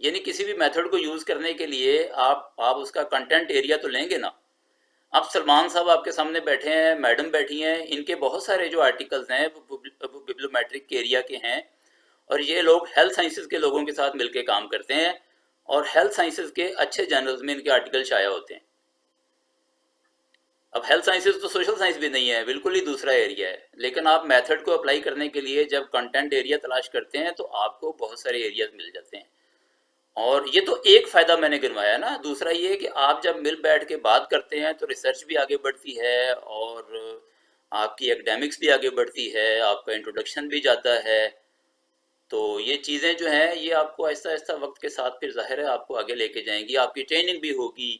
یعنی کسی بھی میتھڈ کو یوز کرنے کے لیے آپ اس کا کنٹینٹ ایریا تو لیں گے نا. اب سلمان صاحب آپ کے سامنے بیٹھے ہیں، میڈم بیٹھی ہیں، ان کے بہت سارے جو آرٹیکلز ہیں وہ ببلیومیٹرک کے ایریا کے ہیں، اور یہ لوگ ہیلتھ سائنسز کے لوگوں کے ساتھ مل کے کام کرتے ہیں اور ہیلتھ سائنسز کے اچھے جرنلز میں ان کے آرٹیکل شائع ہوتے ہیں. اب ہیلتھ سائنسز تو سوشل سائنس بھی نہیں ہے، بالکل ہی دوسرا ایریا ہے، لیکن آپ میتھڈ کو اپلائی کرنے کے لیے جب کنٹینٹ ایریا تلاش کرتے ہیں تو آپ کو بہت سارے ایریاز مل جاتے ہیں. اور یہ تو ایک فائدہ میں نے گنوایا نا. دوسرا یہ کہ آپ جب مل بیٹھ کے بات کرتے ہیں تو ریسرچ بھی آگے بڑھتی ہے اور آپ کی ایکڈیمکس بھی آگے بڑھتی ہے، آپ کا انٹروڈکشن بھی جاتا ہے. تو یہ چیزیں جو ہیں یہ آپ کو آہستہ آہستہ وقت کے ساتھ پھر ظاہر ہے آپ کو آگے لے کے جائیں گی. آپ کی ٹریننگ بھی ہوگی،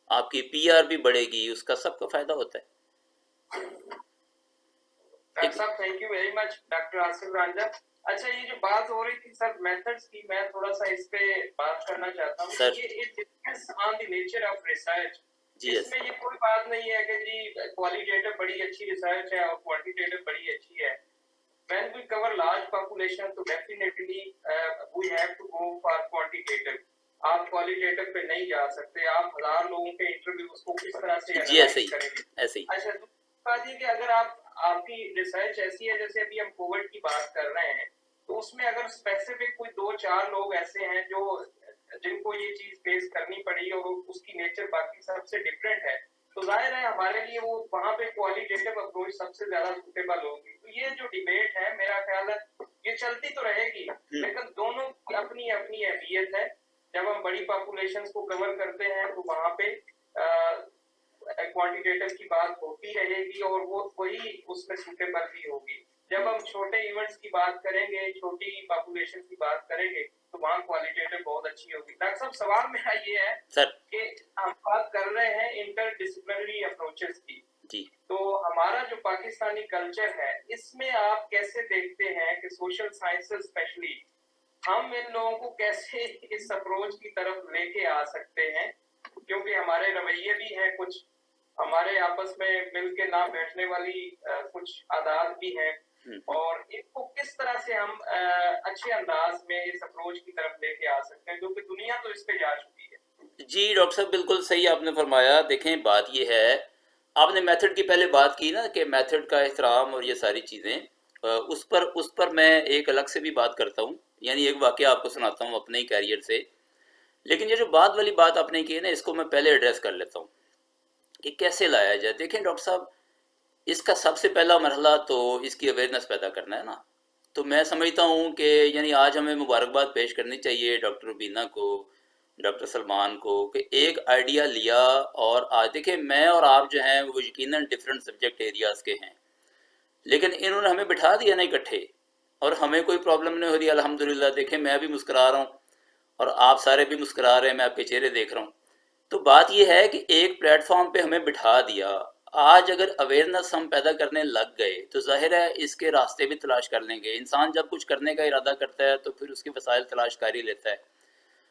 آپ کی پی آر بھی بڑھے گی، اس کا سب کا فائدہ ہوتا ہے. ڈاکٹر صاحب thank you very much doctor Asif Ranjha. اچھا یہ جو بات ہو رہی تھی سر میتھڈز کی، میں تھوڑا سا اس پہ بات کرنا چاہتا ہوں. یہ depends on the nature of research. اس میں یہ کوئی بات نہیں ہے کہ جی کوالیٹیٹیو بڑی اچھی ریسرچ ہے اور کوانٹیٹیو بڑی اچھی ہے. When we cover large population تو definitely we have to go for quantitative. آپ کوالٹیٹیو پہ نہیں جا سکتے، آپ 1000 لوگوں کے انٹرویوز کو کس طرح سے انالائز کریں گے. اچھا دوسری بات یہ کہ اگر آپ کی ریسرچ ایسی ہے جیسے ابھی ہم کووڈ کی بات کر رہے ہیں تو اس میں اگر اسپیسیفک کوئی 2-4 لوگ ایسے ہیں جو جن کو یہ چیز فیس کرنی پڑی اور اس کی نیچر باقی سب سے ڈفرینٹ ہے تو ظاہر ہے ہمارے لیے وہ وہاں پہ کوالٹیٹیو اپروچ سب سے زیادہ سوٹیبل ہوگی. تو یہ جو ڈیبیٹ ہے میرا خیال ہے یہ چلتی تو رہے گی، لیکن دونوں کی اپنی اپنی اہمیت ہے. جب ہم بڑی پاپولیشنز کو کور کرتے ہیں تو وہاں پہ کوانٹیٹیو کی بات ہوتی رہے گی اور وہ وہی اس میں سوٹیبل بھی ہوگی. جب ہم چھوٹے ایونٹس کی بات کریں گے، چھوٹی پاپولیشن کی بات کریں گے تو وہاں کوالٹیٹیو بہت اچھی ہوگی. ڈاکٹر صاحب سوال میرا یہ ہے کہ ہم بات کر رہے ہیں انٹر ڈسپلنری اپروچز کی، تو ہمارا جو پاکستانی کلچر ہے اس میں آپ کیسے دیکھتے ہیں کہ سوشل سائنسز اسپیشلی ہم ان لوگوں کو کیسے اس اپروچ کی طرف لے کے آ سکتے ہیں؟ کیونکہ ہمارے رویے بھی ہیں، کچھ ہمارے آپس میں مل کے نہ بیٹھنے والی کچھ عادات بھی ہیں، اور ان کو کس طرح سے ہم اچھے انداز میں اس اپروچ کی طرف لے کے آ سکتے ہیں کیونکہ دنیا تو اس پہ جا چکی ہے. جی ڈاکٹر صاحب بالکل صحیح آپ نے فرمایا. دیکھیں بات یہ ہے، آپ نے میتھڈ کی پہلے بات کی نا کہ میتھڈ کا احترام اور یہ ساری چیزیں، اس پر میں ایک الگ سے بھی بات کرتا ہوں. یعنی ایک واقعہ آپ کو سناتا ہوں اپنے ہی کیریئر سے. لیکن یہ جو بعد والی بات آپ نے کی ہے نا اس کو میں پہلے ایڈریس کر لیتا ہوں کہ کیسے لایا جائے. دیکھیں ڈاکٹر صاحب اس کا سب سے پہلا مرحلہ تو اس کی اویئرنیس پیدا کرنا ہے نا. تو میں سمجھتا ہوں کہ یعنی آج ہمیں مبارکباد پیش کرنی چاہیے ڈاکٹر ربینہ کو، ڈاکٹر سلمان کو، کہ ایک آئیڈیا لیا. اور آج دیکھیں میں اور آپ جو ہیں وہ یقیناً ڈفرینٹ سبجیکٹ ایریاز کے ہیں، لیکن انہوں نے ہمیں بٹھا دیا نا اکٹھے اور ہمیں کوئی پرابلم نہیں ہو رہی الحمدللہ. دیکھیں میں بھی مسکرا رہا ہوں اور آپ سارے بھی مسکرا رہے ہیں، میں آپ کے چہرے دیکھ رہا ہوں. تو بات یہ ہے کہ ایک پلیٹ فارم پہ ہمیں بٹھا دیا. آج اگر اویئرنیس ہم پیدا کرنے لگ گئے تو ظاہر ہے اس کے راستے بھی تلاش کر لیں گے. انسان جب کچھ کرنے کا ارادہ کرتا ہے تو پھر اس کے وسائل تلاش کر ہی لیتا ہے.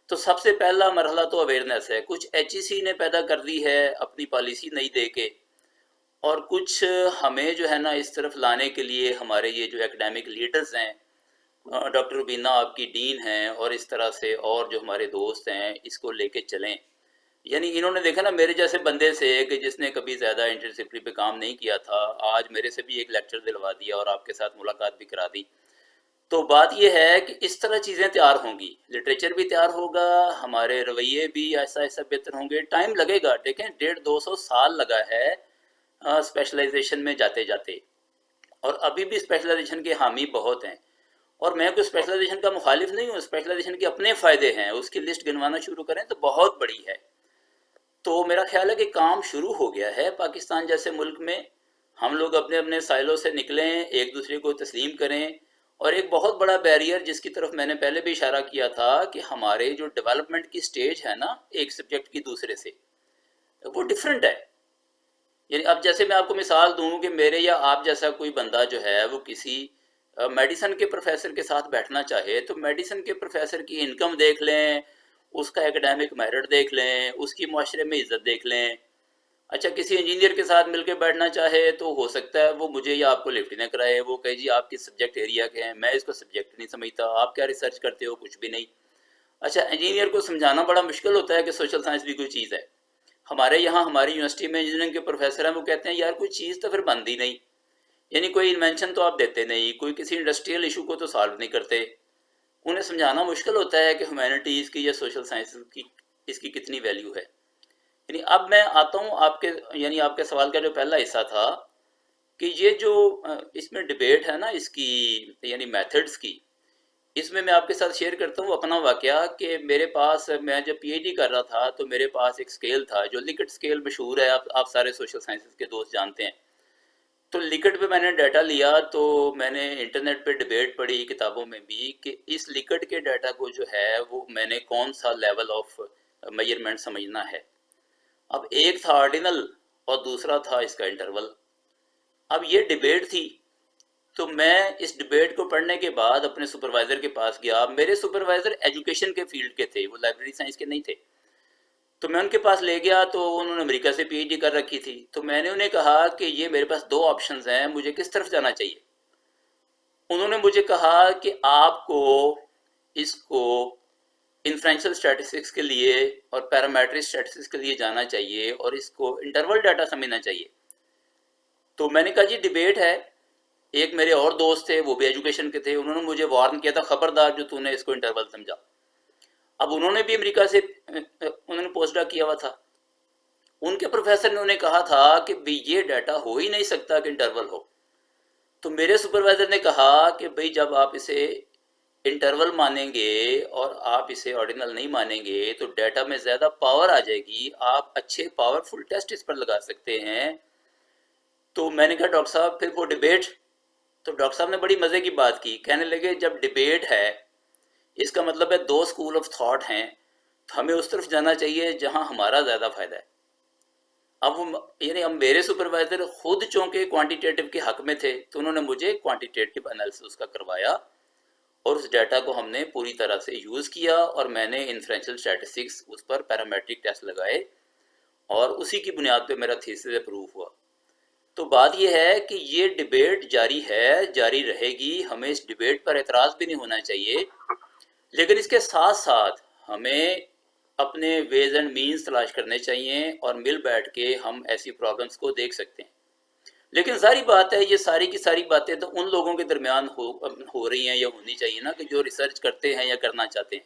تو سب سے پہلا مرحلہ تو اویئرنیس ہے. کچھ ایچ ای سی نے پیدا کر دی ہے اپنی پالیسی نہیں دے کے, اور کچھ ہمیں جو ہے نا اس طرف لانے کے لیے ہمارے یہ جو ایکڈیمک لیڈرز ہیں, ڈاکٹر ربینہ آپ کی ڈین ہیں, اور اس طرح سے اور جو ہمارے دوست ہیں, اس کو لے کے چلیں. یعنی انہوں نے دیکھا نا میرے جیسے بندے سے کہ جس نے کبھی زیادہ انٹرڈسپلنری پہ کام نہیں کیا تھا, آج میرے سے بھی ایک لیکچر دلوا دیا اور آپ کے ساتھ ملاقات بھی کرا دی. تو بات یہ ہے کہ اس طرح چیزیں تیار ہوں گی, لٹریچر بھی تیار ہوگا, ہمارے رویے بھی ایسا ایسا بہتر ہوں گے. ٹائم لگے گا, دیکھیں 150-200 سال لگا ہے اسپیشلائزیشن میں جاتے جاتے, اور ابھی بھی اسپیشلائزیشن کے حامی بہت ہیں. اور میں کوئی اسپیشلائزیشن کا مخالف نہیں ہوں, اسپیشلائزیشن کے اپنے فائدے ہیں, اس کی لسٹ گنوانا شروع کریں تو بہت بڑی ہے. تو میرا خیال ہے کہ کام شروع ہو گیا ہے پاکستان جیسے ملک میں. ہم لوگ اپنے اپنے سائلوں سے نکلیں, ایک دوسرے کو تسلیم کریں. اور ایک بہت بڑا بیریئر جس کی طرف میں نے پہلے بھی اشارہ کیا تھا کہ ہمارے جو ڈیولپمنٹ کی سٹیج ہے نا ایک سبجیکٹ کی دوسرے سے, وہ ڈیفرنٹ ہے. یعنی اب جیسے میں آپ کو مثال دوں کہ میرے یا آپ جیسا کوئی بندہ جو ہے وہ کسی میڈیسن کے پروفیسر کے ساتھ بیٹھنا چاہے تو میڈیسن کے پروفیسر کی انکم دیکھ لیں, اس کا ایکڈیمک میرٹ دیکھ لیں, اس کی معاشرے میں عزت دیکھ لیں. اچھا کسی انجینئر کے ساتھ مل کے بیٹھنا چاہے تو ہو سکتا ہے وہ مجھے یا آپ کو لفٹ نہ کرائے, وہ کہے جی آپ کس سبجیکٹ ایریا کے ہیں, میں اس کو سبجیکٹ نہیں سمجھتا, آپ کیا ریسرچ کرتے ہو, کچھ بھی نہیں. اچھا انجینئر کو سمجھانا بڑا مشکل ہوتا ہے کہ سوشل سائنس بھی کوئی چیز ہے. ہمارے یہاں ہماری یونیورسٹی میں انجینئرنگ کے پروفیسر ہیں, وہ کہتے ہیں یار کوئی چیز تو پھر بنتی نہیں, یعنی کوئی انوینشن تو آپ دیتے نہیں, کوئی کسی انڈسٹریل ایشو کو تو سالو نہیں کرتے. انہیں سمجھانا مشکل ہوتا ہے کہ ہیومینٹیز کی یا سوشل سائنس کی اس کی کتنی ویلیو ہے. یعنی اب میں آتا ہوں آپ کے, یعنی آپ کے سوال کا جو پہلا حصہ تھا کہ یہ جو اس میں ڈبیٹ ہے نا اس کی یعنی میتھڈز کی, اس میں آپ کے ساتھ شیئر کرتا ہوں اپنا واقعہ کہ میرے پاس, میں جب پی ایچ ڈی کر رہا تھا تو میرے پاس ایک سکیل تھا جو لکٹ سکیل مشہور ہے, آپ سارے سوشل سائنسز کے دوست جانتے ہیں. تو لکٹ پہ میں نے ڈیٹا لیا تو میں نے انٹرنیٹ پہ ڈبیٹ پڑھی کتابوں میں بھی کہ اس لکٹ کے ڈیٹا کو جو ہے وہ میں نے کون سا لیول آف میجرمنٹ سمجھنا ہے. اب ایک تھا آرڈینل اور دوسرا تھا اس کا انٹرول. اب یہ ڈبیٹ تھی تو میں اس ڈبیٹ کو پڑھنے کے بعد اپنے سپروائزر کے پاس گیا. میرے سپروائزر ایجوکیشن کے فیلڈ کے تھے, وہ لائبریری سائنس کے نہیں تھے. تو میں ان کے پاس لے گیا تو انہوں نے امریکہ سے پی ایچ ڈی کر رکھی تھی. تو میں نے انہیں کہا کہ یہ میرے پاس 2 آپشنز ہیں, مجھے کس طرف جانا چاہیے. انہوں نے مجھے کہا کہ آپ کو اس کو انفرینشل اسٹیٹسٹکس کے لیے اور پیرامیٹرک اسٹیٹسٹکس کے لیے جانا چاہیے اور اس کو انٹرول ڈیٹا سمجھنا چاہیے. تو میں نے کہا جی ڈبیٹ ہے. ایک میرے اور دوست تھے وہ بھی ایجوکیشن کے تھے, انہوں نے مجھے وارن کیا تھا خبردار جو تو نے اس کو انٹرول سمجھا. اب انہوں نے بھی امریکہ سے انہوں نے پوسٹ ڈاک کیا ہوا تھا. ان کے پروفیسر نے انہیں کہا تھا کہ بھئی یہ ڈیٹا ہو ہی نہیں سکتا کہ انٹرول ہو. تو میرے سپروائزر نے کہا کہ بھئی جب آپ اسے انٹرول مانیں گے اور آپ اسے آرڈینل نہیں مانیں گے تو ڈیٹا میں زیادہ پاور آ جائے گی, آپ اچھے پاورفل ٹیسٹ اس پر لگا سکتے ہیں. تو میں نے کہا ڈاکٹر صاحب پھر وہ ڈبیٹ. تو ڈاکٹر صاحب نے بڑی مزے کی بات کی, کہنے لگے جب ڈبیٹ ہے اس کا مطلب ہے 2 اسکول آف تھاٹ ہیں, تو ہمیں اس طرف جانا چاہیے جہاں ہمارا زیادہ فائدہ ہے. اب وہ یعنی اب میرے سپروائزر خود چونکہ کوانٹیٹیو کے حق میں تھے تو انہوں نے مجھے کوانٹیٹیو انالیسس کا کروایا اور اس ڈیٹا کو ہم نے پوری طرح سے یوز کیا اور میں نے انفرینشل اسٹیٹسٹکس اس پر پیرامیٹرک ٹیسٹ لگائے اور اسی کی بنیاد پہ میرا تھیسس اپروو ہوا. تو بات یہ ہے کہ یہ ڈبیٹ جاری ہے, جاری رہے گی, ہمیں اس ڈبیٹ پر اعتراض بھی نہیں ہونا چاہیے, لیکن اس کے ساتھ ساتھ ہمیں اپنے ویز اینڈ مینز تلاش کرنے چاہیے اور مل بیٹھ کے ہم ایسی پرابلمس کو دیکھ سکتے ہیں. لیکن ظاہری بات ہے یہ ساری کی ساری باتیں تو ان لوگوں کے درمیان ہو رہی ہیں یا ہونی چاہیے نا کہ جو ریسرچ کرتے ہیں یا کرنا چاہتے ہیں.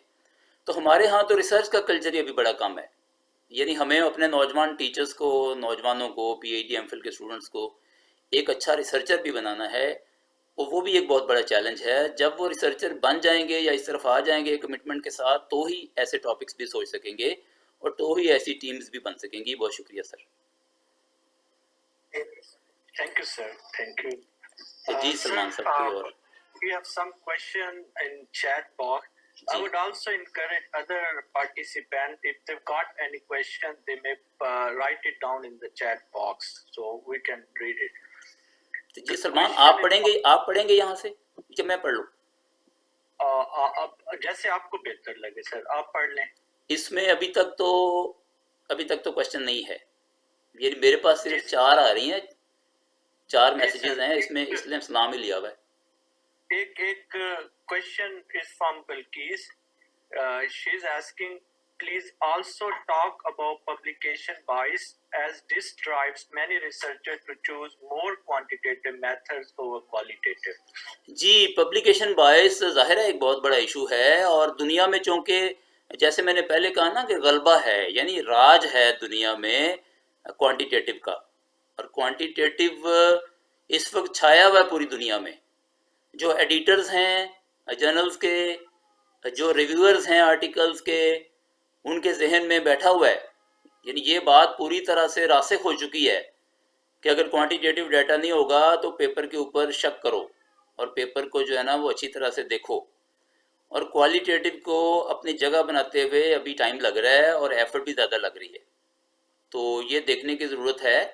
تو ہمارے ہاں تو ریسرچ کا کلچر یہ بھی بڑا کم ہے. یعنی ہمیں اپنے نوجوان ٹیچرز کو, نوجوانوں کو, P H D M Phil کے اسٹوڈنٹس کو ایک اچھا ریسرچر بھی بنانا ہے, اور وہ بھی ایک بہت بڑا چیلنج ہے. جب وہ ریسرچر بن جائیں گے یا اس طرف آ جائیں گے کمٹمنٹ کے ساتھ تو ہی ایسے ٹاپکس بھی سوچ سکیں گے اور تو ہی ایسی ٹیمز بھی بن سکیں گی. بہت شکریہ سر. Thank you, sir. Thank you. جی سلمان صاحب کوئی اور. We have some question in chat box. I would also encourage other participants, if they've got any question, they may write it down in the chat box so we can read it. जी सलमान, आप पढ़ेंगे यहाँ से कि मैं पढ़ लूँ? जैसे आपको बेहतर लगे सर, आप पढ़ लें। इसमें अभी तक तो क्वेश्चन नहीं है, ये मेरे पास सिर्फ 4 आ रही हैं, 4 मैसेजेस हैं इसमें, इसलिए सलाम ही लिया हुआ है। एक question is from Bilkis, she is asking please also talk about publication bias, as this drives many researchers to choose more quantitative methods over qualitative. Ji, publication बायस जाहिर है एक बहुत बड़ा इशू है, और दुनिया में चूँकि जैसे मैंने पहले कहा ना कि गलबा है, यानी राज है दुनिया में क्वांटिटेटिव का, और क्वांटिटेटिव इस वक्त छाया हुआ है पूरी दुनिया में। जो एडिटर्स हैं जर्नल्स के, जो रिव्यूअर्स हैं आर्टिकल्स के, उनके जहन में बैठा हुआ है, यानी ये बात पूरी तरह से रासिख हो चुकी है कि अगर क्वांटिटेटिव डाटा नहीं होगा तो पेपर के ऊपर शक करो और पेपर को जो है ना वो अच्छी तरह से देखो, और क्वालिटेटिव को अपनी जगह बनाते हुए अभी टाइम लग रहा है और एफर्ट भी ज़्यादा लग रही है। तो ये देखने की ज़रूरत है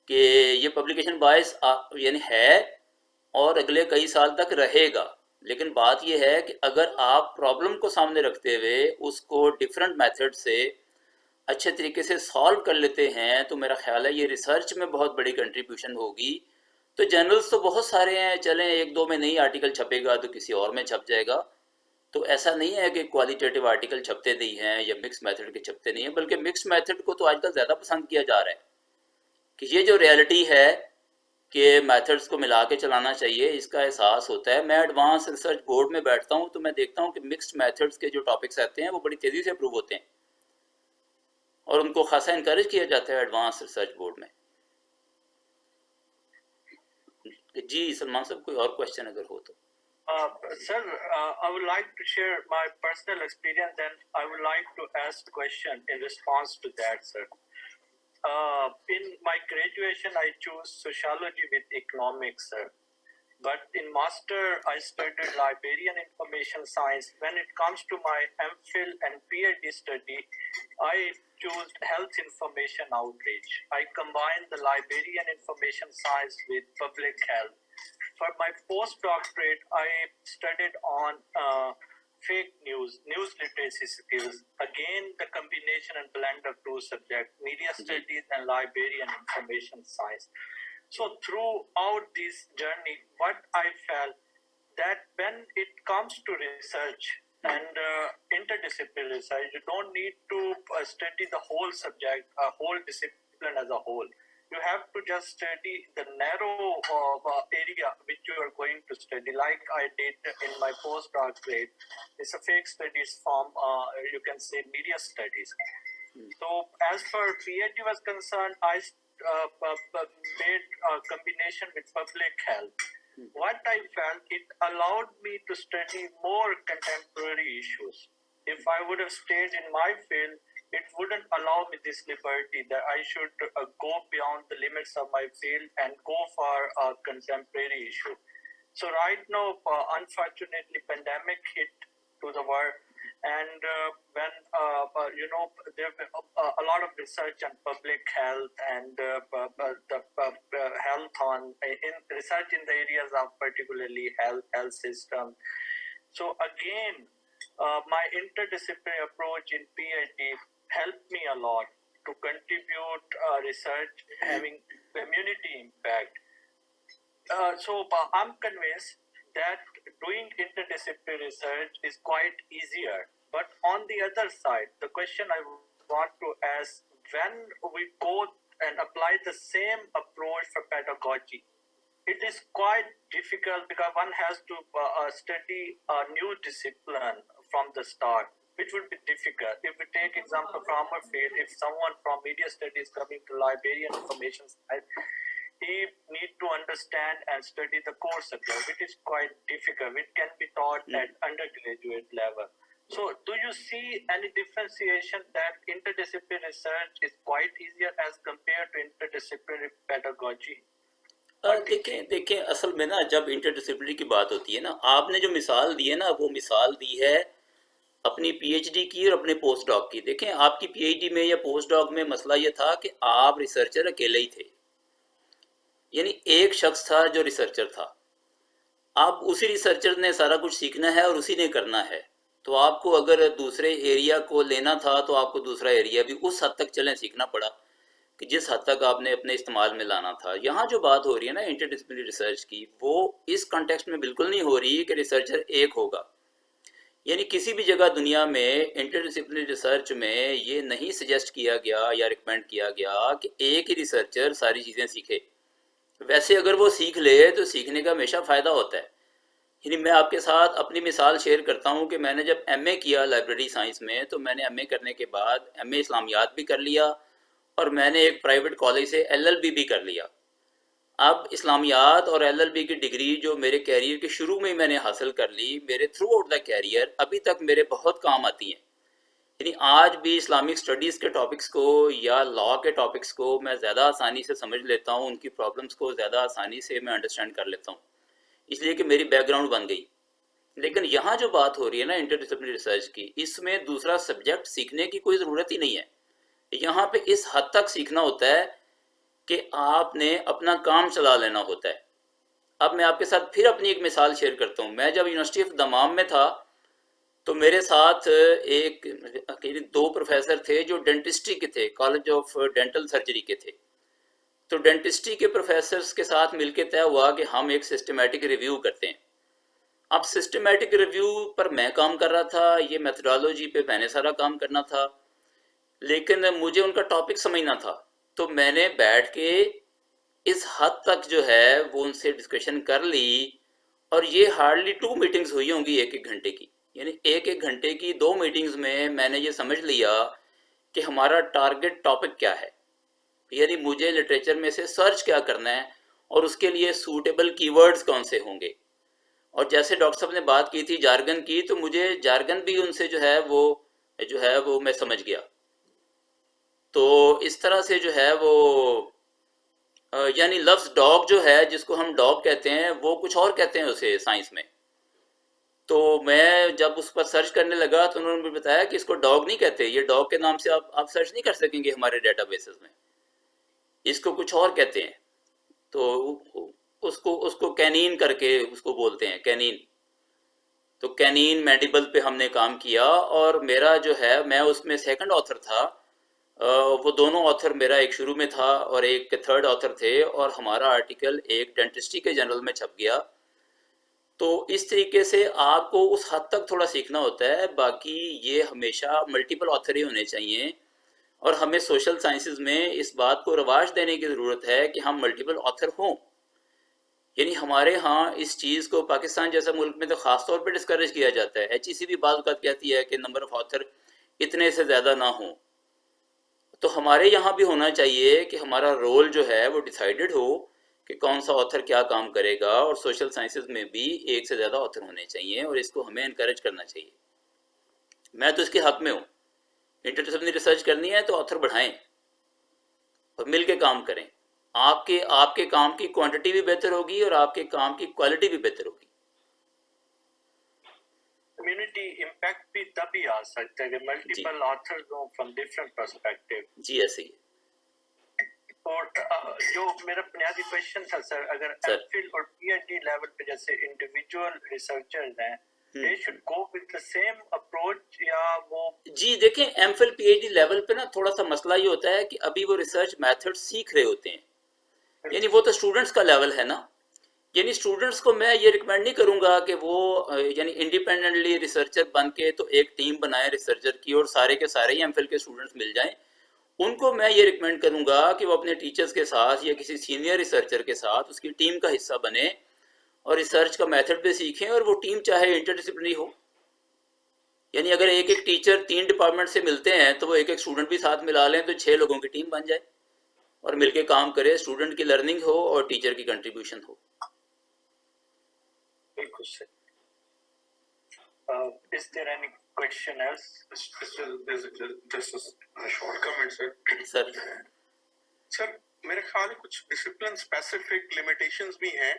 कि ये पब्लिकेशन बायस यानी है और अगले कई साल तक रहेगा। लेकिन बात यह है कि अगर आप प्रॉब्लम को सामने रखते हुए उसको डिफरेंट मेथड से अच्छे तरीके से सॉल्व कर लेते हैं तो मेरा ख्याल है ये रिसर्च में बहुत बड़ी कंट्रीब्यूशन होगी। तो जर्नल्स तो बहुत सारे हैं, चलें एक दो में नहीं आर्टिकल छपेगा तो किसी और में छप जाएगा, तो ऐसा नहीं है कि क्वालिटेटिव आर्टिकल छपते नहीं हैं या मिक्स मेथड के छपते नहीं हैं, बल्कि मिक्स मेथड को तो आजकल ज़्यादा पसंद किया जा रहा है कि ये जो रियलिटी है कि मेथड्स को मिला के चलाना चाहिए, इसका एहसास होता है। मैं एडवांस रिसर्च बोर्ड में बैठता हूँ तो मैं देखता हूँ कि मिक्स्ड मेथड्स के जो टॉपिक्स आते हैं वो बड़ी तेज़ी से अप्रूव होते हैं और उनको खासा इनकरेज किया जाता है एडवांस रिसर्च बोर्ड में। जी सलमान साहब, कोई और क्वेश्चन अगर हो तो। Sir, I would like to share my personal experience and I would like to ask question in response to that, sir. In my graduation, I chose sociology with economics, sir. But in master, I studied librarian information science. When it comes to my MPhil and PhD study, I chose health information outreach. I combined the librarian information science with public health. For my postdoctorate, I studied on fake news literacy skills. Again, the combination and blend of two subjects, media studies and librarian information science. So throughout this journey, what I felt that when it comes to research and interdisciplinary research, you don't need to study the whole subject, a whole discipline as a whole. You have to just study the narrow area which you are going to study, like I did in my postdoctorate. It's a fake studies from, you can say, media studies. So as far as PhD was concerned, I made a combination with public health. What I felt, it allowed me to study more contemporary issues. If I would have stayed in my field, it wouldn't allow me this liberty that I should go beyond the limits of my field and go for a contemporary issue. So right now, unfortunately, pandemic hit to the world, and when there a lot of research on public health and the health on in research in the areas of particularly health system. So again, my interdisciplinary approach in PhD helped me a lot to contribute research having community impact. So I'm convinced that doing interdisciplinary research is quite easier. But on the other side, the question I want to ask, when we go and apply the same approach for pedagogy, it is quite difficult because one has to study a new discipline from the start, which would be difficult. If we take example from our field, if someone from media studies coming to librarian information science, he need to understand and study the core subject, which is quite difficult. It can be taught at undergraduate level. So do you see any differentiation that interdisciplinary research is quite easier as compared to interdisciplinary pedagogy? دیکھیں اصل میں نا جب inter disciplinary کی بات ہوتی ہے نا، آپ نے جو مثال دی ہے نا وہ مثال دی ہے اپنی پی ایچ ڈی کی اور اپنے پوسٹ ڈاک کی. دیکھیں آپ کی پی ایچ ڈی میں یا پوسٹ ڈاک میں مسئلہ یہ تھا کہ آپ ریسرچر اکیلے ہی تھے، یعنی ایک شخص تھا جو ریسرچر تھا. آپ اسی ریسرچر نے سارا کچھ سیکھنا ہے اور اسی نے کرنا ہے، تو آپ کو اگر دوسرے ایریا کو لینا تھا تو آپ کو دوسرا ایریا بھی اس حد تک چلیں سیکھنا پڑا کہ جس حد تک آپ نے اپنے استعمال میں لانا تھا. یہاں جو بات ہو رہی ہے نا انٹر ڈسپلنری ریسرچ کی، وہ اس کنٹیکسٹ میں بالکل نہیں ہو رہی کہ ریسرچر ایک ہوگا. یعنی کسی بھی جگہ دنیا میں انٹر ڈسپلنری ریسرچ میں یہ نہیں سجیسٹ کیا گیا یا ریکمینڈ کیا گیا کہ ایک ہی ریسرچر ساری چیزیں سیکھے. ویسے اگر وہ سیکھ لے تو سیکھنے کا ہمیشہ فائدہ ہوتا ہے. یعنی میں آپ کے ساتھ اپنی مثال شیئر کرتا ہوں کہ میں نے جب ایم اے کیا لائبریری سائنس میں، تو میں نے ایم اے کرنے کے بعد ایم اے اسلامیات بھی کر لیا اور میں نے ایک پرائیویٹ کالج سے ایل ایل بی بھی کر لیا. اب اسلامیات اور ایل ایل بی کی ڈگری جو میرے کیریئر کے شروع میں میں نے حاصل کر لی، میرے تھرو آؤٹ دا کیریئر ابھی تک میرے بہت کام آتی ہیں. یعنی آج بھی اسلامک اسٹڈیز کے ٹاپکس کو یا لاء کے ٹاپکس کو میں زیادہ آسانی سے سمجھ لیتا ہوں، ان کی پرابلمس کو زیادہ آسانی سے میں انڈرسٹینڈ کر لیتا ہوں، اس لیے کہ میری بیک گراؤنڈ بن گئی. لیکن یہاں جو بات ہو رہی ہے نا انٹر ڈسپلنری ریسرچ کی، اس میں دوسرا سبجیکٹ سیکھنے کی کوئی ضرورت ہی نہیں ہے. یہاں پہ اس حد تک سیکھنا ہوتا ہے کہ آپ نے اپنا کام چلا لینا ہوتا ہے. اب میں آپ کے ساتھ پھر اپنی ایک مثال شیئر کرتا ہوں. میں جب یونیورسٹی آف دمام میں تھا تو میرے ساتھ ایک 2 پروفیسر تھے جو ڈینٹسٹری کے تھے، کالج آف ڈینٹل سرجری کے تھے. تو ڈینٹسٹری کے پروفیسرز کے ساتھ مل کے طے ہوا کہ ہم ایک سسٹمیٹک ریویو کرتے ہیں. اب سسٹمیٹک ریویو پر میں کام کر رہا تھا، یہ میتھڈالوجی پہ میں نے سارا کام کرنا تھا، لیکن مجھے ان کا ٹاپک سمجھنا تھا. تو میں نے بیٹھ کے اس حد تک جو ہے وہ ان سے ڈسکشن کر لی، اور یہ ہارڈلی 2 میٹنگز ہوئی ہوں گی 1-1 گھنٹے کی. یعنی 1-1 گھنٹے کی 2 میٹنگز میں نے یہ سمجھ لیا کہ ہمارا ٹارگٹ ٹاپک کیا ہے، یعنی مجھے لٹریچر میں سے سرچ کیا کرنا ہے اور اس کے لیے سوٹیبل کی ورڈز کون سے ہوں گے. اور جیسے ڈاکٹر صاحب نے بات کی تھی جارگن کی، تو مجھے جارگن بھی ان سے جو ہے وہ میں سمجھ گیا. تو اس طرح سے جو ہے وہ یعنی لفظ ڈاگ جو ہے، جس کو ہم ڈاگ کہتے ہیں، وہ کچھ اور کہتے ہیں اسے سائنس میں. تو میں جب اس پر سرچ کرنے لگا تو انہوں نے مجھے بتایا کہ اس کو ڈاگ نہیں کہتے، یہ ڈاگ کے نام سے آپ سرچ نہیں کر سکیں گے ہمارے ڈیٹا بیسز میں، اس کو کچھ اور کہتے ہیں. تو اس کو کینین کر کے اس کو بولتے ہیں، کینین. تو کینین مینڈیبل پہ ہم نے کام کیا، اور میرا جو ہے میں اس میں سیکنڈ آتھر تھا. وہ دونوں آتھر، میرا ایک شروع میں تھا اور ایک تھرڈ آتھر تھے، اور ہمارا آرٹیکل ایک ڈینٹسٹری کے جرنل میں چھپ گیا. تو اس طریقے سے آپ کو اس حد تک تھوڑا سیکھنا ہوتا ہے. باقی یہ ہمیشہ ملٹیپل آتھر ہی ہونے چاہیے، اور ہمیں سوشل سائنسز میں اس بات کو رواج دینے کی ضرورت ہے کہ ہم ملٹیپل آتھر ہوں. یعنی ہمارے ہاں اس چیز کو پاکستان جیسا ملک میں تو خاص طور پہ ڈسکریج کیا جاتا ہے. ایچ ای سی بھی بعض اوقات کہتی ہے کہ نمبر آف آتھر اتنے سے زیادہ نہ ہوں. تو ہمارے یہاں بھی ہونا چاہیے کہ ہمارا رول جو ہے وہ ڈیسائیڈڈ ہو کہ کون سا آتھر کیا کام کرے گا. اور سوشل سائنسز میں بھی ایک سے زیادہ آتھر ہونے چاہیے، اور اس کو ہمیں انکریج کرنا چاہیے. میں تو اس کے حق میں ہوں. انٹرڈسپلنری ریسرچ کرنی ہے تو آتھر بڑھائیں اور مل کے کام کریں. آپ کے کام کی کوانٹٹی بھی بہتر ہوگی اور آپ کے کام کی کوالٹی بھی بہتر ہوگی. کمیونٹی امپیکٹ بھی تبھی آ سکتا ہے کہ ملٹیپل آتھرز ہوں فرام ڈفرنٹ پرسپیکٹیو. جی ایسے ہی. اور جو میرا بنیادی کویشچن تھا سر، اگر ایم فل اور پی ایچ ڈی لیول پہ جیسے انڈیویجول ریسرچرز ہیں، they should go with the same approach یا وہ؟ جی دیکھیں M Phil P H D level پہ نا تھوڑا سا مسئلہ یہ ہوتا ہے کہ ابھی وہ ریسرچ میتھڈ سیکھ رہے ہوتے ہیں. یعنی وہ تو اسٹوڈنٹس کا لیول ہے نا. یعنی اسٹوڈنٹس کو میں یہ ریکمینڈ نہیں کروں گا کہ وہ یعنی انڈیپینڈنٹلی ریسرچر بن کے تو ایک ٹیم بنائے ریسرچر کی اور سارے کے سارے ہی ایم فل کے اسٹوڈنٹس مل جائیں. ان کو میں یہ ریکمینڈ کروں گا کہ وہ اپنے ٹیچرز کے ساتھ یا کسی سینئر ریسرچر کے ساتھ اس کی ٹیم کا حصہ بنے اور ریسرچ کا میتھڈ بھی سیکھیں، اور وہ ٹیم چاہے انٹر ڈسپلنری ہو. یعنی اگر ایک ٹیچر 3 ڈپارٹمنٹ سے ملتے ہیں تو وہ ایک اسٹوڈنٹ بھی ساتھ ملا لیں تو 6 لوگوں کی ٹیم بن جائے اور مل کے کام کرے. اسٹوڈنٹ کی لرننگ ہو اور ٹیچر کی کنٹریبیوشن ہو. بالکل سر. Is there any question else? Just a short comment, sir. Sir. Sir, میرے خیال ہے کچھ ڈسپلن اسپیسیفک لمیٹیشنز بھی ہیں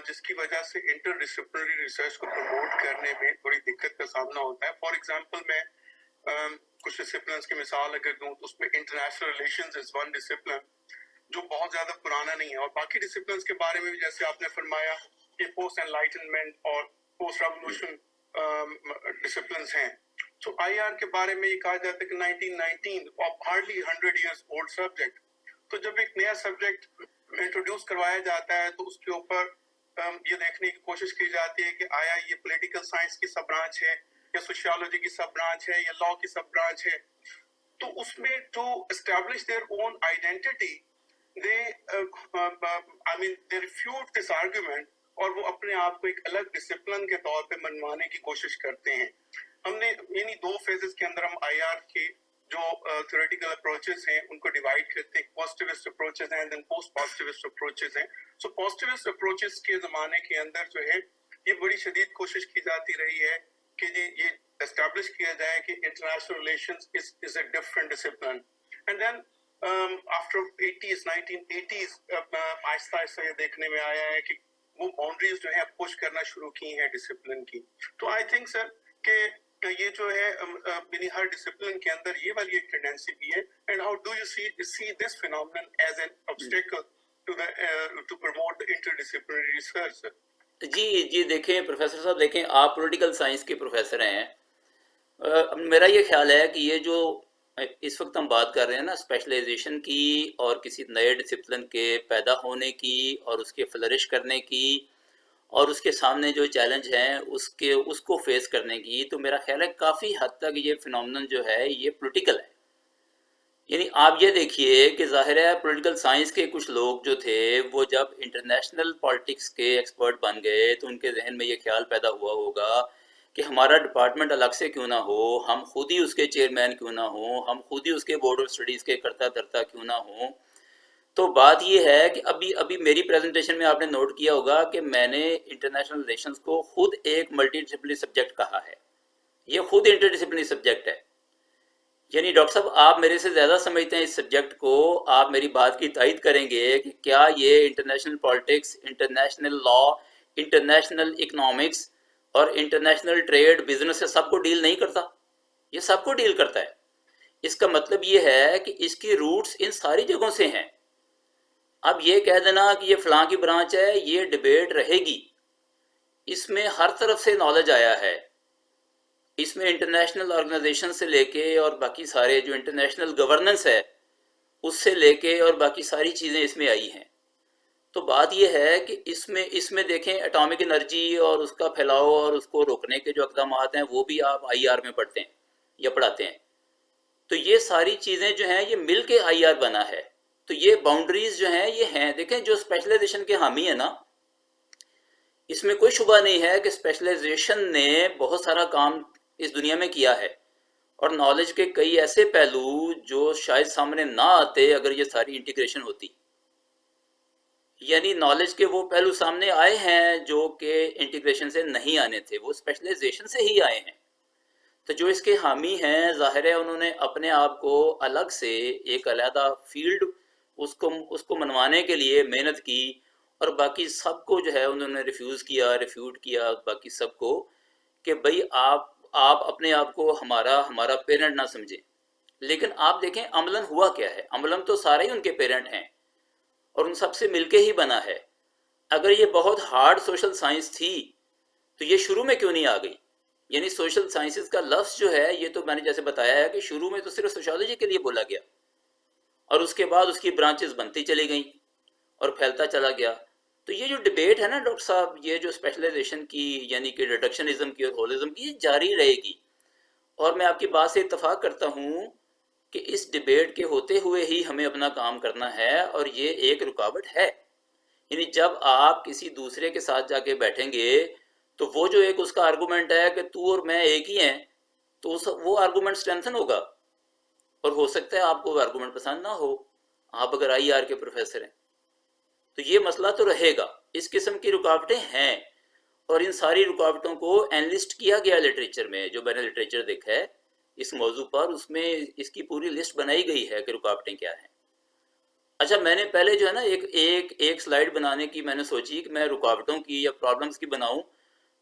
جس کی وجہ سے انٹر ڈسپلنری ریسرچ کو پروموٹ کرنے میں تھوڑی دقت کا سامنا ہوتا ہے. فار ایگزامپل میں کچھ ڈسپلنس کی مثال اگر دوں تو اس میں international relations is one discipline جو بہت زیادہ پرانا نہیں ہے, اور باقی ڈسپلنس کے بارے میں بھی جیسے آپ نے فرمایا کہ پوسٹ انلائٹنمنٹ اور پوسٹ ریولوشن ڈسپلنس ہیں. تو آئی آر کے بارے میں یہ کہا جاتا ہے کہ 1919 ہارڈلی 100 ایئرس اولڈ سبجیکٹ. تو جب ایک نیا سبجیکٹ انٹروڈیوس کروایا جاتا ہے تو اس کے اوپر یہ دیکھنے کی کوشش کی جاتی ہے کہ آیا یہ پولیٹیکل سائنس کی سب برانچ ہے یا سوشیالوجی کی سب برانچ ہے یا لا کی سب برانچ ہے. تو اس میں to establish their own identity they refute this argument اور وہ اپنے آپ کو ایک الگ ڈسپلن کے طور پہ منوانے کی کوشش کرتے ہیں. ہم نے یعنی 2 فیزز کے اندر ہم آئی آر کے جو تھیوریٹیکل اپروچز ہیں ان کو ڈیوائڈ کرتے ہیں. پازیٹیوسٹ اپروچز ہیں دین پوسٹ پازیٹیوسٹ اپروچز ہیں. سو پازیٹیوسٹ اپروچز کے زمانے کے اندر جو ہے یہ بڑی شدید کوشش کی جاتی رہی ہے کہ یہ اسٹیبلش کیا جائے کہ international relations is a different discipline. And then after 1980s آہستہ آہستہ یہ دیکھنے میں آیا ہے کہ وہ باؤنڈریز جو ہیں پش کرنا شروع کی ہیں ڈسپلن کی. تو آئی تھنک سر کہ یہ جو ہے یعنی ہر ڈسپلن کے اندر یہ والی ایک ٹینڈنسی بھی ہے. And how do you see this phenomenon as an obstacle to promote the interdisciplinary research? جی دیکھیں پروفیسر صاحب, دیکھیں آپ پولیٹیکل سائنس کے پروفیسر ہیں. میرا یہ خیال ہے کہ یہ جو اس وقت ہم بات کر رہے ہیں نا اسپیشلائزیشن کی اور کسی نئے ڈسپلن کے پیدا ہونے کی اور اس کے فلرش کرنے کی اور اس کے سامنے جو چیلنج ہیں اس کو فیس کرنے کی, تو میرا خیال ہے کافی حد تک یہ فینومینن جو ہے یہ پولیٹیکل ہے. یعنی آپ یہ دیکھیے کہ ظاہر ہے پولیٹیکل سائنس کے کچھ لوگ جو تھے وہ جب انٹرنیشنل پالیٹکس کے ایکسپرٹ بن گئے تو ان کے ذہن میں یہ خیال پیدا ہوا ہوگا کہ ہمارا ڈپارٹمنٹ الگ سے کیوں نہ ہو, ہم خود ہی اس کے چیئرمین کیوں نہ ہوں, ہم خود ہی اس کے بورڈ آف اسٹڈیز کے کرتا دھرتا کیوں نہ ہوں. تو بات یہ ہے کہ ابھی میری پریزنٹیشن میں آپ نے نوٹ کیا ہوگا کہ میں نے انٹرنیشنل ریلیشنز کو خود ایک ملٹی ڈسپلنری سبجیکٹ کہا ہے. یہ خود انٹر ڈسپلنری سبجیکٹ ہے. یعنی ڈاکٹر صاحب آپ میرے سے زیادہ سمجھتے ہیں اس سبجیکٹ کو, آپ میری بات کی تائید کریں گے کہ کیا یہ international politics, international law, international economics اور انٹرنیشنل ٹریڈ بزنس سے سب کو ڈیل نہیں کرتا؟ یہ سب کو ڈیل کرتا ہے. اس کا مطلب یہ ہے کہ اس کی روٹس ان ساری جگہوں سے ہیں. اب یہ کہہ دینا کہ یہ فلاں کی برانچ ہے, یہ ڈیبیٹ رہے گی. اس میں ہر طرف سے نالج آیا ہے. اس میں انٹرنیشنل آرگنائزیشن سے لے کے اور باقی سارے جو انٹرنیشنل گورننس ہے اس سے لے کے اور باقی ساری چیزیں اس میں آئی ہیں. تو بات یہ ہے کہ اس میں دیکھیں اٹامک انرجی اور اس کا پھیلاؤ اور اس کو روکنے کے جو اقدامات ہیں وہ بھی آپ آئی آر میں پڑھتے ہیں یا پڑھاتے ہیں. تو یہ ساری چیزیں جو ہیں یہ مل کے آئی آر بنا ہے. تو یہ باؤنڈریز جو ہیں یہ ہیں. دیکھیں جو اسپیشلائزیشن کے حامی ہے نا, اس میں کوئی شبہ نہیں ہے کہ اسپیشلائزیشن نے بہت سارا کام اس دنیا میں کیا ہے اور نالج کے کئی ایسے پہلو جو شاید سامنے نہ آتے اگر یہ ساری انٹیگریشن ہوتی. یعنی نالج کے وہ پہلو سامنے آئے ہیں جو کہ انٹیگریشن سے نہیں آنے تھے, وہ اسپیشلائزیشن سے ہی آئے ہیں. تو جو اس کے حامی ہیں ظاہر ہے انہوں نے اپنے آپ کو الگ سے ایک علیحدہ فیلڈ اس کو منوانے کے لیے محنت کی, اور باقی سب کو جو ہے انہوں نے ریفیوٹ کیا باقی سب کو کہ بھئی آپ اپنے آپ کو ہمارا پیرنٹ نہ سمجھیں. لیکن آپ دیکھیں عملاً ہوا کیا ہے. عملاً تو سارے ہی ان کے پیرنٹ ہیں اور ان سب سے مل کے ہی بنا ہے. اگر یہ بہت ہارڈ سوشل سائنس تھی تو یہ شروع میں کیوں نہیں آ گئی؟ یعنی سوشل سائنسز کا لفظ جو ہے یہ تو میں نے جیسے بتایا ہے کہ شروع میں تو صرف سوشیالوجی کے لیے بولا گیا اور اس کے بعد اس کی برانچز بنتی چلی گئیں اور پھیلتا چلا گیا. تو یہ جو ڈیبیٹ ہے نا ڈاکٹر صاحب, یہ جو اسپیشلائزیشن کی یعنی کہ ریڈکشنزم کی اور ہولزم کی, یہ جاری رہے گی. اور میں آپ کی بات سے اتفاق کرتا ہوں کہ اس ڈیبیٹ کے ہوتے ہوئے ہی ہمیں اپنا کام کرنا ہے, اور یہ ایک رکاوٹ ہے. یعنی جب آپ کسی دوسرے کے ساتھ جا کے بیٹھیں گے تو وہ جو ایک اس کا آرگومنٹ ہے کہ تو اور میں ایک ہی ہیں, تو وہ آرگومنٹ اسٹرینتھن ہوگا. اور ہو سکتا ہے آپ کو وہ آرگومنٹ پسند نہ ہو, آپ اگر آئی آر کے پروفیسر ہیں. تو یہ مسئلہ تو رہے گا. اس قسم کی رکاوٹیں ہیں اور ان ساری رکاوٹوں کو انلسٹ کیا گیا لٹریچر میں. جو میں نے لٹریچر دیکھا ہے اس موضوع پر, اس میں اس کی پوری لسٹ بنائی گئی ہے کہ رکاوٹیں کیا ہیں. اچھا میں نے پہلے جو ہے نا ایک سلائیڈ بنانے کی میں نے سوچی کہ میں رکاوٹوں کی یا پرابلمس کی بناؤں،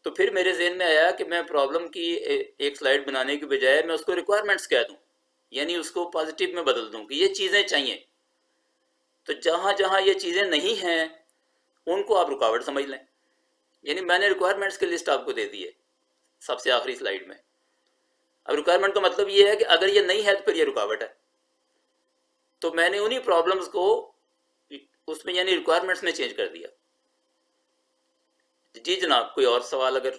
تو پھر میرے ذہن میں آیا کہ میں پرابلم کی ایک سلائیڈ بنانے کی بجائے میں اس کو ریکوائرمنٹس کہہ دوں، یعنی اس کو پازیٹیو میں بدل دوں کہ یہ چیزیں چاہیے. تو جہاں جہاں یہ چیزیں نہیں ہیں ان کو آپ رکاوٹ سمجھ لیں. یعنی میں نے ریکوائرمنٹس کی لسٹ آپ کو دے دی ہے سب سے آخری سلائیڈ میں. اب ریکوائرمنٹ کا مطلب یہ ہے کہ اگر یہ نہیں ہے تو پھر یہ رکاوٹ ہے. تو میں نے انہی پرابلمس کو اس میں یعنی ریکوائرمنٹس میں چینج کر دیا. جی جناب کوئی اور سوال اگر؟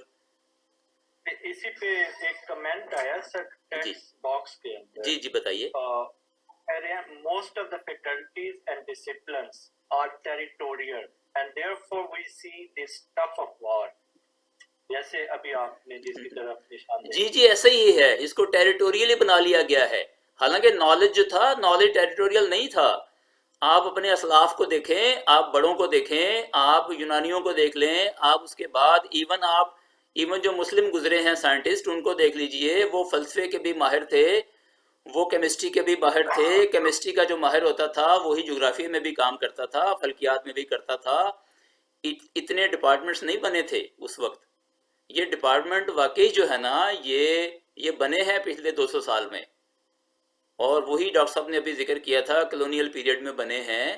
اسی پہ ایک کمنٹ آیا سر ٹیکسٹ باکس کے اندر. جی جی بتائیے. Most of the faculties and disciplines are territorial and therefore we see this tug of war. جیسے ابھی آپ نے جس کی طرف نشان جی جی ایسا ہی ہے، اس کو ٹیریٹوریلی بنا لیا گیا ہے. حالانکہ نالج جو تھا نالج ٹیریٹوریل نہیں تھا. آپ اپنے اسلاف کو دیکھیں، آپ بڑوں کو دیکھیں، آپ یونانیوں کو دیکھ لیں، آپ اس کے بعد ایون جو مسلم گزرے ہیں سائنٹسٹ ان کو دیکھ لیجئے، وہ فلسفے کے بھی ماہر تھے، وہ کیمسٹری کے بھی ماہر تھے. کیمسٹری کا جو ماہر ہوتا تھا وہی جغرافی میں بھی کام کرتا تھا، فلکیات میں بھی کرتا تھا. اتنے ڈپارٹمنٹس نہیں بنے تھے اس وقت. یہ ڈپارٹمنٹ واقعی جو ہے نا یہ بنے ہیں پچھلے 200 سال میں، اور وہی ڈاکٹر صاحب نے ابھی ذکر کیا تھا کلونیل پیریڈ میں بنے ہیں.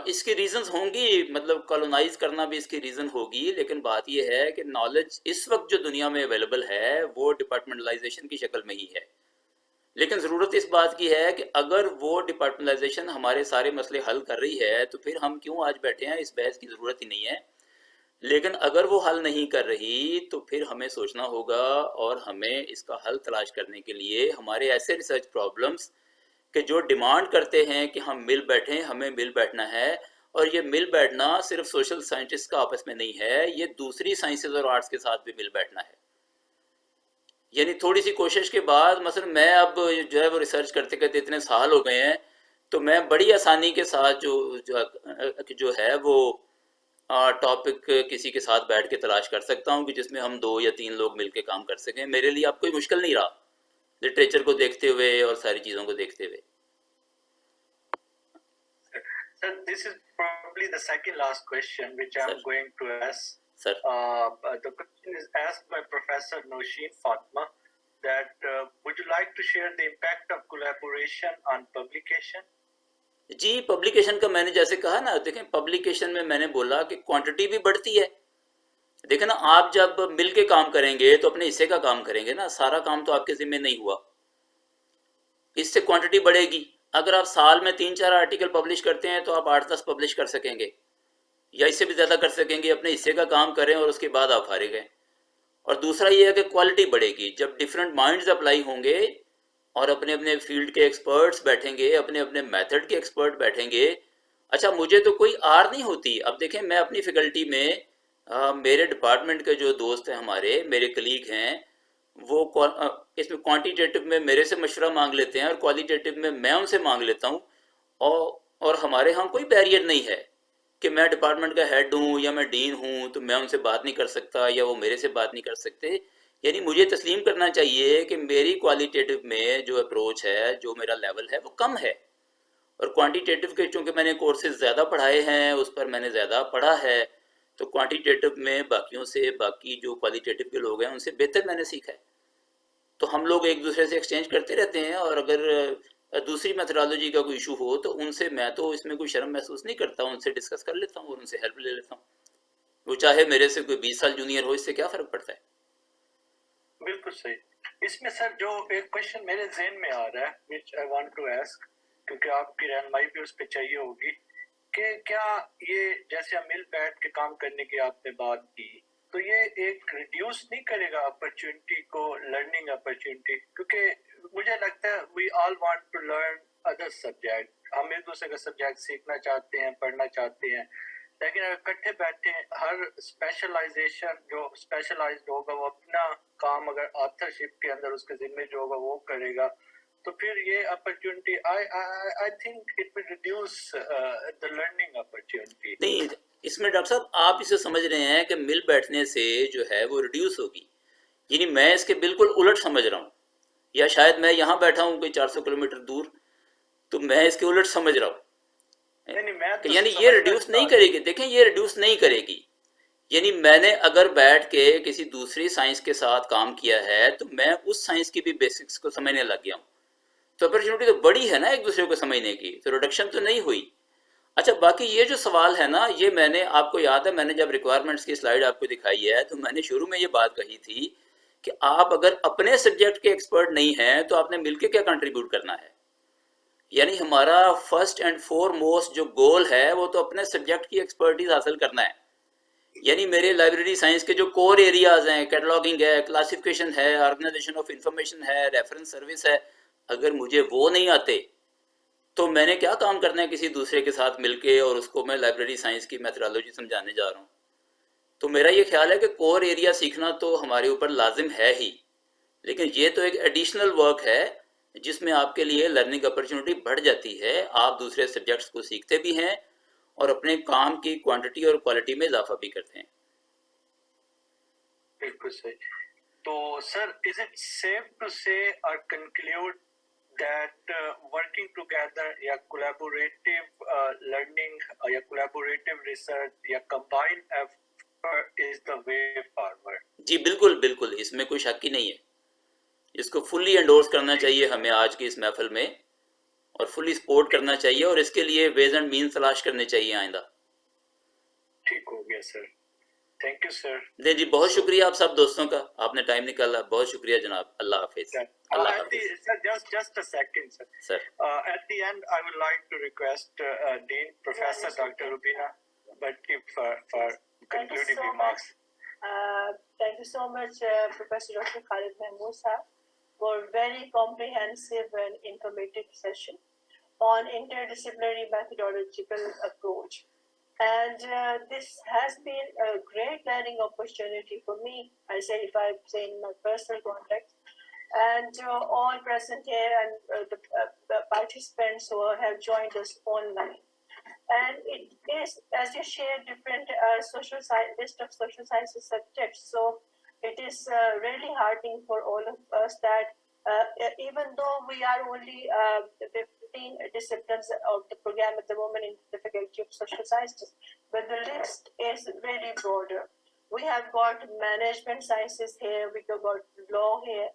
اس کی ریزنز ہوں گی، مطلب کالونائز کرنا بھی اس کی ریزن ہوگی، لیکن بات یہ ہے کہ نالج اس وقت جو دنیا میں اویلیبل ہے وہ ڈپارٹمنٹلائزیشن کی شکل میں ہی ہے. لیکن ضرورت اس بات کی ہے کہ اگر وہ ڈپارٹمنٹلائزیشن ہمارے سارے مسئلے حل کر رہی ہے تو پھر ہم کیوں آج بیٹھے ہیں، اس بحث کی ضرورت ہی نہیں ہے. لیکن اگر وہ حل نہیں کر رہی تو پھر ہمیں سوچنا ہوگا، اور ہمیں اس کا حل تلاش کرنے کے لیے ہمارے ایسے ریسرچ پرابلمس کہ جو ڈیمانڈ کرتے ہیں کہ ہم مل بیٹھیں، ہمیں مل بیٹھنا ہے. اور یہ مل بیٹھنا صرف سوشل سائنٹسٹ کا آپس میں نہیں ہے، یہ دوسری سائنسز اور آرٹس کے ساتھ بھی مل بیٹھنا ہے. یعنی تھوڑی سی کوشش کے بعد، مثلا میں اب جو ہے وہ ریسرچ کرتے کرتے اتنے سال ہو گئے ہیں، تو میں بڑی آسانی کے ساتھ جو ہے وہ ٹاپک کسی کے ساتھ بیٹھ کے تلاش کر سکتا ہوں کہ جس میں ہم 2 یا 3 لوگ مل کے کام کر سکیں. میرے لیے اب کوئی مشکل نہیں رہا لٹریچر کو دیکھتے ہوئے اور ساری چیزوں کو دیکھتے ہوئے. Sir, this is probably the second last question which I am going to ask. Sir. The question is asked by Professor Nosheen Fatma that would you like to share the impact of collaboration on publication? جی publication کا میں نے جیسے کہا نا، دیکھیں publication میں نے بولا کہ کوانٹٹی بھی بڑھتی ہے. دیکھیں نا، آپ جب مل کے کام کریں گے تو اپنے حصے کا کام کریں گے نا، سارا کام تو آپ کے ذمہ نہیں ہوا، اس سے کوانٹٹی بڑھے گی. اگر آپ سال میں 3-4 آرٹیکل پبلش کرتے ہیں تو آپ 8-10 پبلش کر سکیں گے، یا اس سے بھی زیادہ کر سکیں گے. اپنے حصے کا کام کریں اور اس کے بعد آپ فارغ ہیں. اور دوسرا یہ ہے کہ کوالٹی بڑھے گی جب ڈفرینٹ مائنڈز اپلائی ہوں گے اور اپنے اپنے فیلڈ کے ایکسپرٹس بیٹھیں گے، اپنے اپنے میتھڈ کے ایکسپرٹ بیٹھیں گے. اچھا مجھے تو کوئی آر نہیں ہوتی. اب دیکھیں میں اپنی فیکلٹی میں میرے ڈپارٹمنٹ کے جو دوست ہیں، ہمارے میرے کلیگ ہیں، وہ اس میں کوانٹیٹیو میں میرے سے مشورہ مانگ لیتے ہیں اور کوالیٹیٹیو میں میں ان سے مانگ لیتا ہوں. اور ہمارے ہاں کوئی بیریئر نہیں ہے کہ میں ڈپارٹمنٹ کا ہیڈ ہوں یا میں ڈین ہوں تو میں ان سے بات نہیں کر سکتا یا وہ میرے سے بات نہیں کر سکتے. یعنی مجھے تسلیم کرنا چاہیے کہ میری کوالیٹیٹیو میں جو اپروچ ہے، جو میرا لیول ہے وہ کم ہے، اور کوانٹیٹیو کے چونکہ میں نے کورسز زیادہ پڑھائے ہیں، اس پر میں نے زیادہ پڑھا ہے، تو کوانٹیٹیو میں باقیوں سے، باقی جو کوالیٹیٹیو کے لوگ ہیں ان سے بہتر میں نے سیکھا ہے. تو ہم لوگ ایک دوسرے سے ایکسچینج کرتے رہتے ہیں، اور اگر دوسری میتھڈالوجی کا کوئی ایشو ہو تو ان سے میں تو اس میں کوئی شرم محسوس نہیں کرتا، ان سے ڈسکس کر لیتا ہوں اور ان سے ہیلپ لے لیتا ہوں. وہ چاہے میرے سے کوئی 20 سال جونیئر ہو، اس سے کیا فرق پڑتا ہے. بالکل صحیح. اس میں سر جو ایک کوشچن میرے ذہن میں آ رہا ہے which I want to ask، کیونکہ آپ کی رہنمائی بھی اس پہ چاہیے ہوگی، کہ کیا یہ جیسے ہم مل بیٹھ کے کام کرنے کی آپ نے بات کی، تو یہ ایک ریڈیوس نہیں کرے گا اپرچونٹی کو، لرننگ اپرچونٹی؟ کیونکہ مجھے لگتا ہے we all want to learn other subject, ہم ایک دوسرے کا سبجیکٹ سیکھنا چاہتے ہیں، پڑھنا چاہتے ہیں، لیکن اگر اکٹھے بیٹھے ہر اسپیشلائزیشن جو اسپیشلائزڈ ہوگا وہ اپنا کام اگر آتھرشپ کے اندر اس کے ذمہ جو ہوگا وہ کرے گا، تو پھر یہ opportunity I think it will reduce the learning opportunity. نہیں، اس میں ڈاکٹر صاحب آپ اسے سمجھ رہے ہیں کہ مل بیٹھنے سے جو ہے وہ ریڈیوس ہوگی. یعنی میں اس کے بالکل الٹ سمجھ رہا ہوں، یا شاید میں یہاں بیٹھا ہوں کوئی 400 کلومیٹر دور، تو میں اس کے الٹ سمجھ رہا ہوں यानी ये रिड्यूस नहीं करेगी, देखें ये रिड्यूस नहीं करेगी। यानी मैंने अगर बैठ के किसी दूसरी साइंस के साथ काम किया है तो मैं उस साइंस की भी बेसिक्स को समझने लग गया हूँ, तो अपॉर्चुनिटी तो बड़ी है ना एक दूसरे को समझने की, तो रिडक्शन तो नहीं हुई। अच्छा, बाकी ये जो सवाल है ना, ये मैंने आपको याद है, मैंने जब रिक्वायरमेंट्स की स्लाइड आपको दिखाई है तो मैंने शुरू में ये बात कही थी कि आप अगर अपने सब्जेक्ट के एक्सपर्ट नहीं हैं तो आपने मिलकर क्या कंट्रीब्यूट करना है। यानी हमारा फर्स्ट एंड फोरमोस्ट जो गोल है वो तो अपने सब्जेक्ट की एक्सपर्टीज हासिल करना है। यानी मेरे लाइब्रेरी साइंस के जो कोर एरियाज हैं, कैटलॉगिंग है, क्लासिफिकेशन है, ऑर्गेनाइजेशन ऑफ इंफॉर्मेशन है, रेफरेंस सर्विस है, अगर मुझे वो नहीं आते तो मैंने क्या काम करना है किसी दूसरे के साथ मिलके और उसको मैं लाइब्रेरी साइंस की मेथोडोलॉजी समझाने जा रहा हूँ। तो मेरा ये ख्याल है कि कोर एरिया सीखना तो हमारे ऊपर लाजिम है ही, लेकिन ये तो एक एडिशनल वर्क है जिसमें आपके लिए लर्निंग अपॉर्चुनिटी बढ़ जाती है, आप दूसरे सब्जेक्ट्स को सीखते भी हैं और अपने काम की क्वांटिटी और क्वालिटी में इजाफा भी करते हैं। बिल्कुल सही। तो sir, is it safe to say और कंक्लूड that working together या collaborative learning या collaborative research या combined effort is the way forward? जी बिल्कुल बिल्कुल, इसमें कोई शक ही नहीं है, इसको फुल्ली एंडोर्स करना चाहिए हमें आज की इस महफिल में और फुल्ली सपोर्ट करना चाहिए और इसके लिए वेज एंड मीन तलाश करने चाहिए आइंदा। ठीक हो गया सर, थैंक यू सर। जी जी, बहुत शुक्रिया आप सब दोस्तों का, आपने टाइम निकाला, बहुत शुक्रिया जनाब। अल्लाह हाफिज। Just a second, sir. Sir. At the end, I would like to request Dean Professor Dr. Rubina Bhatki for concluding remarks. Thank you so much, Professor Dr. Khalid Mahmood sir, for very comprehensive and informative session on interdisciplinary methodological approach. And this has been a great learning opportunity for me, I say, if I say in my personal context, and all present here and the participants who have joined us online. And it is, as you shared, different social science list of social sciences subjects. So it is really heartening for all of us that even though we are only 15 disciplines of the program at the moment in the Faculty of Social Sciences, but the list is really broader. We have got management sciences here, we have got law here,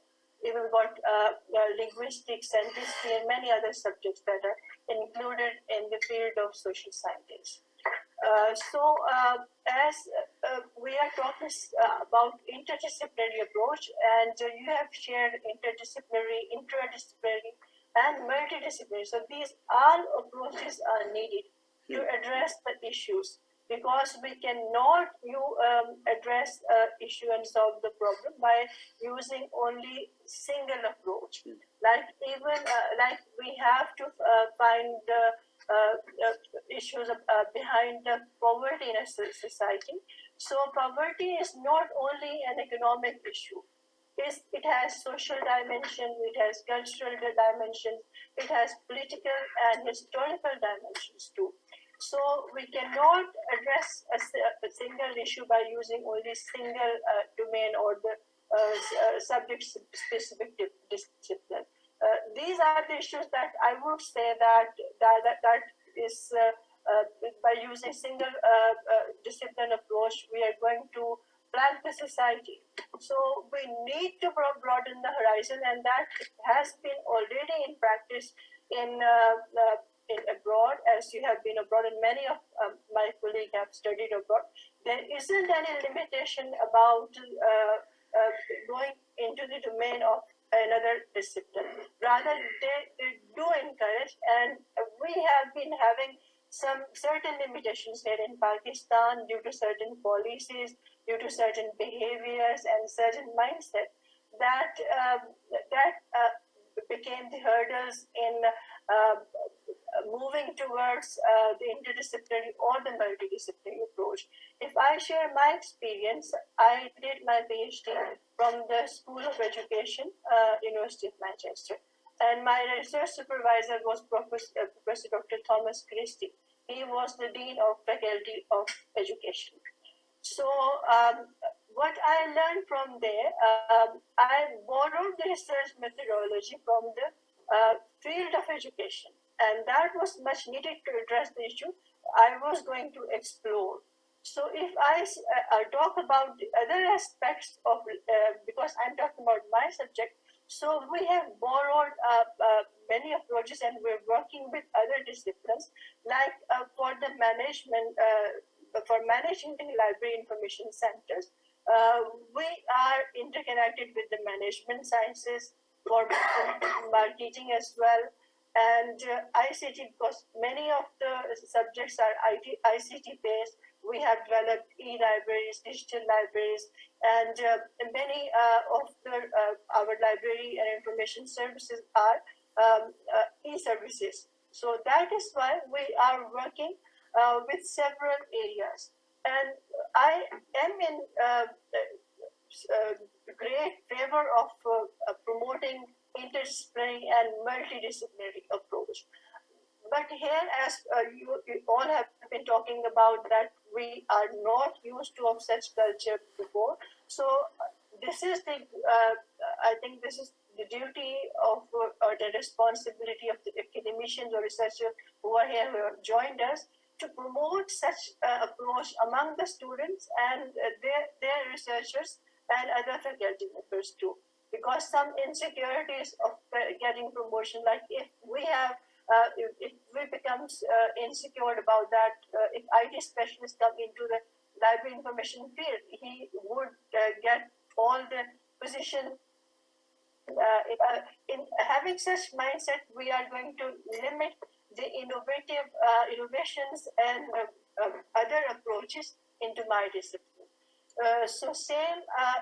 even got linguistics and history and many other subjects that are included in the field of social sciences. As we are talking about interdisciplinary approach, and you have shared interdisciplinary, intradisciplinary, and multidisciplinary. So these all approaches are needed to address the issues, because we cannot address issue and solve the problem by using only single approach. Like even like we have to find issues behind the poverty in a society. So poverty is not only an economic issue. It has social dimension, it has cultural dimensions, it has political and historical dimensions too. So we cannot address a single issue by using only single domain or the subject-specific discipline. These are the issues that I would say that is by using single discipline approach, we are going to plan the society. So we need to broaden the horizon, and that has been already in practice in abroad, as you have been abroad, and many of my colleagues have studied abroad. There isn't any limitation about going into the domain of another discipline. Rather, they do encourage, and we have been having some certain limitations here in Pakistan due to certain policies, due to certain behaviors and certain mindset that became the hurdles in moving towards the interdisciplinary or the multidisciplinary approach. If I share my experience, I did my PhD from the School of Education, University of Manchester, and my research supervisor was Professor Dr. Thomas Christie. He was the Dean of Faculty of Education. So what I learned from there, I borrowed the research methodology from the field of education. and that was much needed to address the issue I was going to explore. So if I talk about the other aspects of, because I'm talking about my subject, so we have borrowed many approaches and we're working with other disciplines, like for the management, for managing the library information centers, we are interconnected with the management sciences, for marketing as well, and ICT, because many of the subjects are ICT based. We have developed e-libraries, digital libraries, and many of our library and information services are e-services. So that is why we are working with several areas. And I am in great favor of promoting interdisciplinary and multidisciplinary approach. But here, as you all have been talking about, that we are not used to of such culture before. So this is the, I think this is the duty of or the responsibility of the academicians or researchers who are here, who have joined us, to promote such approach among the students and their researchers and other faculty members too. Because some insecurities of getting promotion, like if we have if we become insecure about that, if IT specialists come into the library information field, he would get all the position. In having such mindset, we are going to limit the innovations and other approaches into my discipline. So same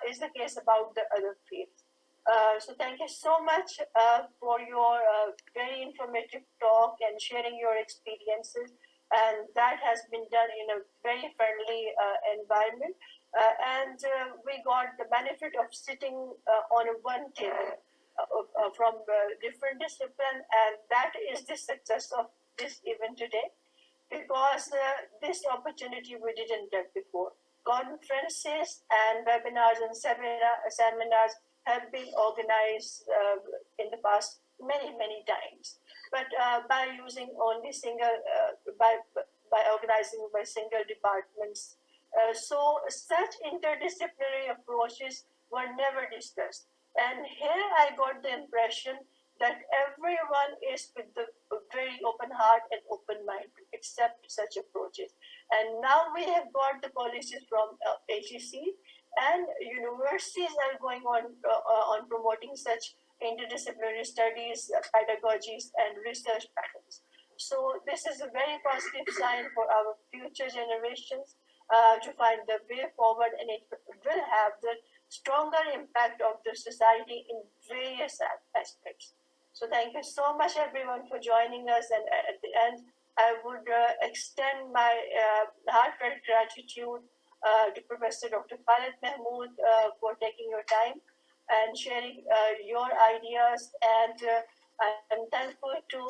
is the case about the other fields. So thank you so much for your very informative talk and sharing your experiences. And that has been done in a very friendly environment. And we got the benefit of sitting on one table from different disciplines. And that is the success of this event today, because this opportunity we didn't get before. Conferences and webinars and seminars have been organized in the past many times, but by using only single, by organizing by single departments. So such interdisciplinary approaches were never discussed. And here I got the impression that everyone is with the very open heart and open mind to accept such approaches. And now we have got the policies from HEC, and universities are going on promoting such interdisciplinary studies, pedagogies, and research patterns. So this is a very positive sign for our future generations to find the way forward, and it will have the stronger impact of the society in various aspects. So thank you so much, everyone, for joining us. And at the end, I would extend my heartfelt gratitude to Professor Dr. Khalid Mahmood for taking your time and sharing your ideas. And I'm thankful to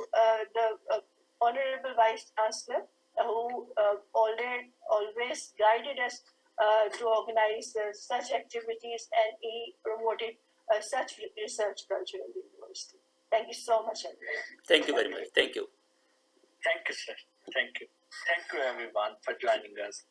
the Honorable Vice Chancellor, who always guided us to organize such activities, and he promoted such research culture in the university. Thank you so much, everyone. Thank you very much. Thank you. Thank you, sir. Thank you. Thank you, everyone, for joining us.